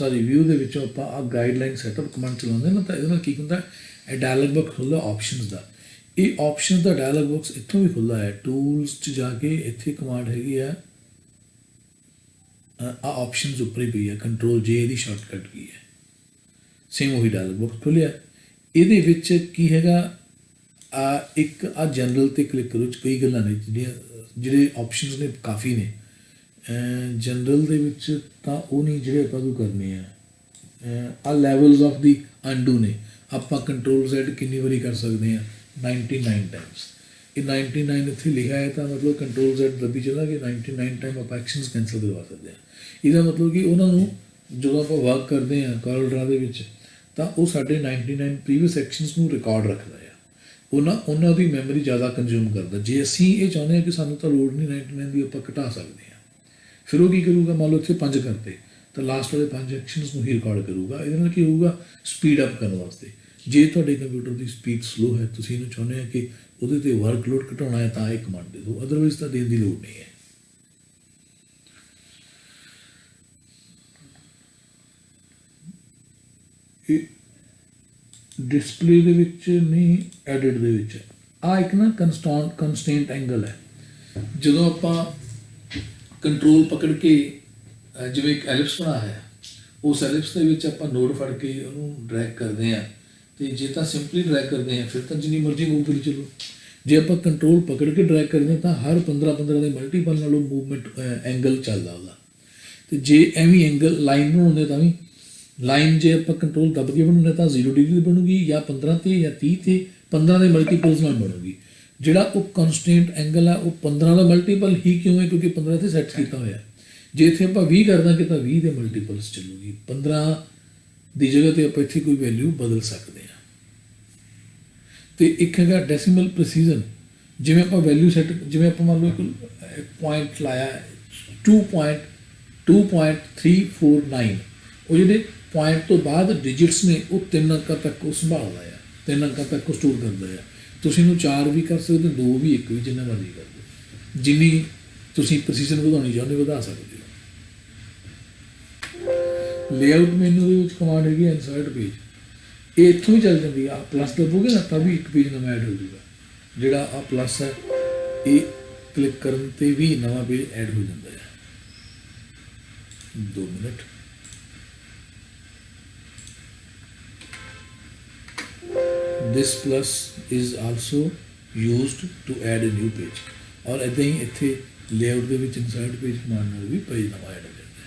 ਵਿਊ ਦੇ ਵਿੱਚੋਂ ਆਪਾਂ ਆ ਗਾਈਡਲਾਈਨ ਸੈਟਅਪ ਕਮਾਂਡ ਚਲਾਉਂਦੇ ਨਾ, ਤਾਂ ਇਹਦੇ ਨਾਲ ਕੀ ਹੁੰਦਾ, ਇਹ ਡਾਇਲੌਗ ਬਾਕਸ ਖੁੱਲ੍ਹਦਾ ਆਪਸ਼ਨਸ ਦਾ। ਇਹ ਆਪਸ਼ਨ ਦਾ ਡਾਇਲੌਗ ਬਾਕਸ ਇੱਥੋਂ ਵੀ ਖੁੱਲ੍ਹਦਾ ਹੈ, ਟੂਲਸ 'ਚ ਜਾ ਕੇ ਇੱਥੇ ਕਮਾਂਡ ਹੈਗੀ ਆ ਆ ਆਪਸ਼ਨਸ ਉੱਪਰ ਹੀ ਪਈ ਹੈ, ਕੰਟਰੋਲ ਜੇ ਇਹਦੀ ਸ਼ਾਰਟਕਟ ਕੀ ਹੈ। ਸੇਮ ਉਹੀ ਡਾਇਲੌਗ ਬਾਕਸ ਖੁੱਲਿਆ। ਇਹਦੇ ਵਿੱਚ ਕੀ ਹੈਗਾ, ਇੱਕ ਜਨਰਲ 'ਤੇ ਕਲਿੱਕ ਕਰੋ। ਕਈ ਗੱਲਾਂ ਨੇ ਜਿਹੜੇ ਆਪਸ਼ਨਸ ਨੇ ਕਾਫੀ ਨੇ। ਜਨਰਲ ਦੇ ਵਿੱਚ ਤਾਂ ਉਹ ਨਹੀਂ ਜਿਹੜੇ ਆਪਾਂ ਨੂੰ ਕਰਨੇ ਆ ਲੈਵਲਸ ਆਫ ਦੀ ਅੰਡੂ ਨੇ। ਆਪਾਂ ਕੰਟਰੋਲ Z ਕਿੰਨੀ ਵਾਰੀ ਕਰ ਸਕਦੇ ਹਾਂ, 99 ਟਾਈਮਸ। ਇਹ 99 ਇੱਥੇ ਲਿਖਿਆ ਹੈ ਤਾਂ ਮਤਲਬ ਕੰਟਰੋਲ Z ਦੱਬੀ ਚੱਲਾਂਗੇ, 99 ਟਾਈਮ ਆਪਾਂ ਐਕਸ਼ਨਸ ਕੈਂਸਲ ਕਰਵਾ ਸਕਦੇ ਹਾਂ। ਇਹਦਾ ਮਤਲਬ ਕਿ ਉਹਨਾਂ ਨੂੰ ਜਦੋਂ ਆਪਾਂ ਵਰਕ ਕਰਦੇ ਹਾਂ ਕਾਰਲਡਰਾ ਦੇ ਵਿੱਚ ਤਾਂ ਉਹ ਸਾਡੇ 99 ਪ੍ਰੀਵੀਅਸ ਐਕਸ਼ਨਸ ਨੂੰ ਰਿਕਾਰਡ ਰੱਖਦਾ ਆ। ਉਹਨਾਂ ਦੀ ਮੈਮਰੀ ਜ਼ਿਆਦਾ ਕੰਜ਼ਿਊਮ ਕਰਦਾ। ਜੇ ਅਸੀਂ ਇਹ ਚਾਹੁੰਦੇ ਹਾਂ ਕਿ ਸਾਨੂੰ ਤਾਂ ਲੋੜ ਨਹੀਂ 99 ਦੀ, ਆਪਾਂ ਘਟਾ ਸਕਦੇ ਹਾਂ। ਫਿਰ ਉਹ ਕੀ ਕਰੂਗਾ, ਮੰਨ ਲਓ ਇੱਥੇ 5 ਕਰਤੇ ਤਾਂ ਲਾਸਟ ਵਾਲੇ 5 ਐਕਸ਼ਨਸ ਨੂੰ ਹੀ ਰਿਕਾਰਡ ਕਰੂਗਾ। ਇਹਦੇ ਨਾਲ ਕੀ ਹੋਊਗਾ, ਸਪੀਡ ਅਪ ਕਰਨ ਵਾਸਤੇ। ਜੇ ਤੁਹਾਡੇ ਕੰਪਿਊਟਰ ਦੀ ਸਪੀਡ ਸਲੋ ਹੈ, ਤੁਸੀਂ ਇਹਨੂੰ ਚਾਹੁੰਦੇ ਆ ਕਿ ਉਹਦੇ 'ਤੇ ਵਰਕਲੋਡ ਘਟਾਉਣਾ ਹੈ ਤਾਂ ਇਹ ਕਮਾਂਡ ਦੇ ਦਿਓ, ਅਦਰਵਾਈਜ਼ ਤਾਂ ਦੇਣ ਦੀ ਲੋੜ ਨਹੀਂ ਹੈ। ਇਹ ਡਿਸਪਲੇ ਦੇ ਵਿੱਚ ਨਹੀਂ, ਐਡਿਟ ਦੇ ਵਿੱਚ ਇੱਕ ਨਾ ਕੰਸਟੈਂਟ ਐਂਗਲ ਹੈ। ਜਦੋਂ ਆਪਾਂ ਕੰਟਰੋਲ ਪਕੜ ਕੇ ਜਿਵੇਂ ਇੱਕ ਐਲਿਪਸ ਬਣਾ ਹੈ, ਉਸ ਐਲਿਪਸ ਦੇ ਵਿੱਚ ਆਪਾਂ ਨੋਡ ਫੜ ਕੇ ਉਹਨੂੰ ਡਰੈਗ ਕਰਦੇ ਹਾਂ। ਅਤੇ ਜੇ ਤਾਂ ਸਿੰਪਲੀ ਡਰੈਗ ਕਰਦੇ ਹਾਂ ਫਿਰ ਤਾਂ ਜਿੰਨੀ ਮਰਜ਼ੀ ਮੂਵ ਕਰੀ ਚਲੋ। ਜੇ ਆਪਾਂ ਕੰਟਰੋਲ ਪਕੜ ਕੇ ਡਰੈਗ ਕਰਦੇ ਹਾਂ ਤਾਂ ਹਰ 15 ਦੇ ਮਲਟੀਪਲ ਨਾਲੋਂ ਮੂਵਮੈਂਟ ਐਂਗਲ ਚੱਲਦਾ ਉਹਦਾ। ਅਤੇ ਜੇ ਐਵੇਂ ਐਂਗਲ ਲਾਈਨ ਬਣਾਉਂਦੇ ਤਾਂ ਵੀ ਲਾਈਨ ਜੇ ਆਪਾਂ ਕੰਟਰੋਲ ਦੱਬ ਕੇ ਬਣਾਉਂਦੇ ਤਾਂ 0 ਡਿਗਰੀ ਬਣੂਗੀ, ਜਾਂ 15 'ਤੇ ਜਾਂ 30 'ਤੇ 15 ਦੇ ਮਲਟੀਪਲਸ ਨਾਲ ਬਣੂਗੀ। ਜਿਹੜਾ ਉਹ ਕਨਸਟੈਂਟ ਐਂਗਲ ਆ ਉਹ 15 ਦਾ ਮਲਟੀਪਲ ਹੀ ਕਿਉਂ ਹੈ, ਕਿਉਂਕਿ 15 'ਤੇ ਸੈੱਟ ਕੀਤਾ ਹੋਇਆ। ਜੇ ਇੱਥੇ ਆਪਾਂ 20 ਕਰ ਦਾਂਗੇ ਤਾਂ 20 ਦੇ ਮਲਟੀਪਲਸ ਚੱਲੂਗੀ। 15 ਦੀ ਜਗ੍ਹਾ 'ਤੇ ਆਪਾਂ ਇੱਥੇ ਕੋਈ ਵੈਲਿਊ ਬਦਲ ਸਕਦੇ ਹਾਂ। ਅਤੇ ਇੱਕ ਹੈਗਾ ਡੈਸੀਮਲ ਪ੍ਰਸੀਜ਼ਨ। ਜਿਵੇਂ ਆਪਾਂ ਵੈਲਿਊ ਸੈੱਟ, ਜਿਵੇਂ ਆਪਾਂ ਮੰਨ ਲਓ ਇੱਕ ਪੁਆਇੰਟ ਲਾਇਆ 2.349, ਉਹ ਜਿਹੜੇ ਪੁਆਇੰਟ ਤੋਂ ਬਾਅਦ ਡਿਜਿਟਸ ਨੇ ਉਹ 3 ਅੰਕਾਂ ਤੱਕ ਉਹ ਸੰਭਾਲਦਾ ਆ, 3 ਅੰਕਾਂ ਤੱਕ ਉਹ ਸਟੋਰ ਕਰਦਾ ਆ। ਤੁਸੀਂ ਇਹਨੂੰ 4 ਵੀ ਕਰ ਸਕਦੇ, 2 ਵੀ, 1 ਵੀ, ਜਿੰਨਾ ਮਰਜ਼ੀ ਕਰ ਦਿਓ। ਜਿੰਨੀ ਤੁਸੀਂ ਪ੍ਰਸੀਜ਼ਨ ਵਧਾਉਣੀ ਚਾਹੁੰਦੇ ਵਧਾ ਸਕਦੇ ਹੋ। ਲੇਆਊਟ ਮੈਨੂ ਦੇ ਵਿੱਚ ਕਮਾਂਡ ਹੈਗੀ ਇਨਸਰਟ ਪੇਜ। ਇਹ ਇੱਥੋਂ ਹੀ ਚੱਲ ਜਾਂਦੀ ਆ। ਪਲੱਸ ਦੱਬੋਗੇ ਨਾ ਤਾਂ ਵੀ ਇੱਕ ਪੇਜ ਨਵਾਂ ਐਡ ਹੋ ਜਾਊਗਾ। ਜਿਹੜਾ ਆ ਪਲੱਸ ਹੈ ਇਹ ਕਲਿੱਕ ਕਰਨ 'ਤੇ ਵੀ ਨਵਾਂ ਪੇਜ ਐਡ ਹੋ ਜਾਂਦਾ ਹੈ। 2 minute. This plus is also used to add a new page। ਔਰ ਇੱਦਾਂ ਹੀ ਇੱਥੇ ਲੇਆਊਟ ਦੇ ਵਿੱਚ ਇਨਸਰਟ ਪੇਜ ਕਮਾਂਡ ਨਾਲ ਵੀ ਪੇਜ ਨਵਾਂ ਐਡ ਹੋ ਜਾਂਦਾ ਹੈ।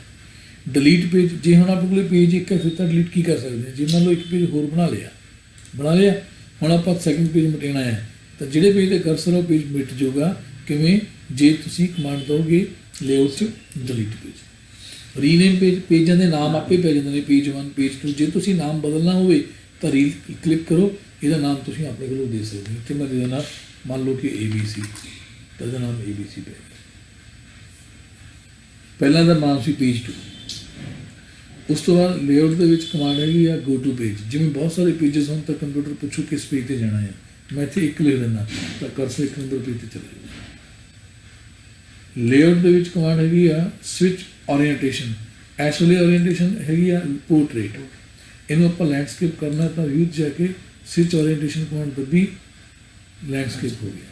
ਡਿਲੀਟ ਪੇਜ, ਜੇ ਹੁਣ ਆਪਣੇ ਕੋਲ ਪੇਜ ਇੱਕ ਹੈ ਫਿਰ ਤਾਂ ਡਿਲੀਟ ਕੀ ਕਰ ਸਕਦੇ ਹਾਂ। ਜੇ ਮੰਨ ਲਓ ਇੱਕ ਪੇਜ ਹੋਰ ਬਣਾ ਲਿਆ, ਹੁਣ ਆਪਾਂ ਸੈਕਿੰਡ ਪੇਜ ਮਿਟਾਉਣਾ ਹੈ ਤਾਂ ਜਿਹੜੇ ਪੇਜ 'ਤੇ ਕਰਸਰ ਉਹ ਪੇਜ ਮਿਟ ਜਾਊਗਾ। ਕਿਵੇਂ, ਜੇ ਤੁਸੀਂ ਕਮਾਂਡ ਦਿਓਗੇ ਲੇਆਊਟ 'ਚ ਡਿਲੀਟ ਪੇਜ। ਰੀਨੇਮ ਪੇਜ, ਪੇਜਾਂ ਦੇ ਨਾਮ ਆਪੇ ਪੈ ਜਾਂਦੇ ਨੇ, ਪੇਜ 1 ਪੇਜ 2। ਜੇ ਤੁਸੀਂ ਨਾਮ ਬਦਲਣਾ ਹੋਵੇ ਤਾਂ ਕਲਿੱਕ ਕਰੋ, ਇਹਦਾ ਨਾਮ ਤੁਸੀਂ ਆਪਣੇ ਕੋਲੋਂ ਦੇ ਸਕਦੇ ਹੋ। ਇੱਥੇ ਮੈਂ ਦੇ ਦੇਣਾ, ਮੰਨ ਲਓ ਕਿ ABC, ਤਾਂ ਇਹਦਾ ਨਾਮ ABC ਪੈ ਗਿਆ। ਪਹਿਲਾਂ ਦਾ ਨਾਮ ਸੀ ਪੇਜ 2। ਉਸ ਤੋਂ ਬਾਅਦ ਲੇਆਊਟ ਦੇ ਵਿੱਚ ਕਮਾਂਡ ਹੈਗੀ ਆ ਗੋ ਟੂ ਪੇਜ। ਜਿਵੇਂ ਬਹੁਤ ਸਾਰੇ ਪੇਜਸ ਹੋਣ ਤਾਂ ਕੰਪਿਊਟਰ ਪੁੱਛੋ ਕਿਸ ਪੇਜ 'ਤੇ ਜਾਣਾ ਹੈ, ਮੈਂ ਇੱਥੇ 1 ਲਿਖ ਦਿੰਦਾ ਤਾਂ ਕਰਸਰ 1 ਨੰਬਰ ਪੇਜ 'ਤੇ ਚਲੇ ਜਾਊਗਾ। ਲੇਆਊਟ ਦੇ ਵਿੱਚ ਕਮਾਂਡ ਹੈਗੀ ਆ ਸਵਿਚ ਓਰੀਐਂਟੇਸ਼ਨ। ਇਸ ਵੇਲੇ ਓਰੀਐਂਟੇਸ਼ਨ ਹੈਗੀ ਆ ਪੋਰਟਰੇਟ। ਇਹਨੂੰ ਆਪਾਂ ਲੈਂਡਸਕੇਪ ਕਰਨਾ ਤਾਂ ਵਿਊ 'ਚ ਜਾ ਕੇ ਸਵਿਚ ਓਰੀਐਂਟੇਸ਼ਨ ਕਮਾਂਡ ਦੱਬੀ, ਲੈਂਡਸਕੇਪ ਹੋ ਗਿਆ।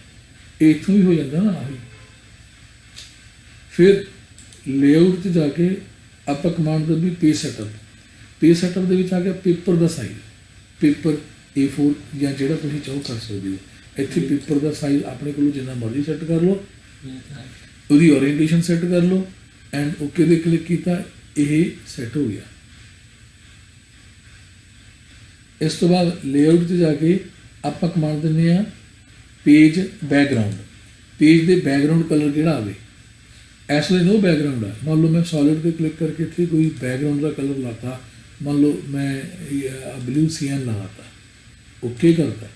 ਇਹ ਇੱਥੋਂ ਵੀ ਹੋ ਜਾਂਦਾ ਨਾ ਆਹੀ। ਫਿਰ ਲੇਆਊਟ 'ਤੇ ਜਾ ਕੇ ਆਪਾਂ ਕਮਾਂਡ ਦੱਬੀ ਪੇਜ ਸੈਟਅਪ। ਪੇਜ ਸੈਟਅਪ ਦੇ ਵਿੱਚ ਆ ਗਿਆ ਪੇਪਰ ਦਾ ਸਾਈਜ਼, ਪੇਪਰ A4 ਜਾਂ ਜਿਹੜਾ ਤੁਸੀਂ ਚਾਹੋ ਕਰ ਸਕਦੇ ਹੋ। ਇੱਥੇ ਪੇਪਰ ਦਾ ਸਾਈਜ਼ ਆਪਣੇ ਕੋਲੋਂ ਜਿੰਨਾ ਮਰਜ਼ੀ ਸੈੱਟ ਕਰ ਲਓ, ਉਹਦੀ ਓਰੀਐਂਟੇਸ਼ਨ ਸੈੱਟ ਕਰ ਲਓ ਐਂਡ ਓਕੇ 'ਤੇ ਕਲਿੱਕ ਕੀਤਾ, ਇਹ ਸੈੱਟ ਹੋ ਗਿਆ। ਇਸ ਤੋਂ ਬਾਅਦ ਲੇਆਊਟ 'ਤੇ ਜਾ ਕੇ ਆਪਾਂ ਕਮਾਂਡ ਦਿੰਦੇ ਹਾਂ ਪੇਜ ਬੈਕਗਰਾਊਂਡ। ਪੇਜ ਦੇ ਬੈਕਗਰਾਊਂਡ ਕਲਰ ਕਿਹੜਾ ਆਵੇ। ਇਸ ਲਈ ਨੋ ਬੈਕਗਰਾਊਂਡ ਆ। ਮੰਨ ਲਓ ਮੈਂ ਸੋਲਿਡ 'ਤੇ ਕਲਿੱਕ ਕਰਕੇ ਇੱਥੇ ਕੋਈ ਬੈਕਗਰਾਊਂਡ ਦਾ ਕਲਰ ਲਾਤਾ, ਮੰਨ ਲਓ ਮੈਂ ਬਲੂ CN ਲਾਤਾ, ਓਕੇ ਕਰਤਾ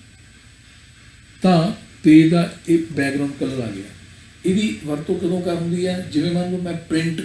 ਤਾਂ ਪੇਜ ਦਾ ਇਹ ਬੈਕਗਰਾਊਂਡ ਕਲਰ ਆ ਗਿਆ। ਇਹਦੀ ਵਰਤੋਂ ਕਦੋਂ ਕਰਨੀ ਹੈ, ਜਿਵੇਂ ਮੰਨ ਲਓ ਮੈਂ ਪ੍ਰਿੰਟ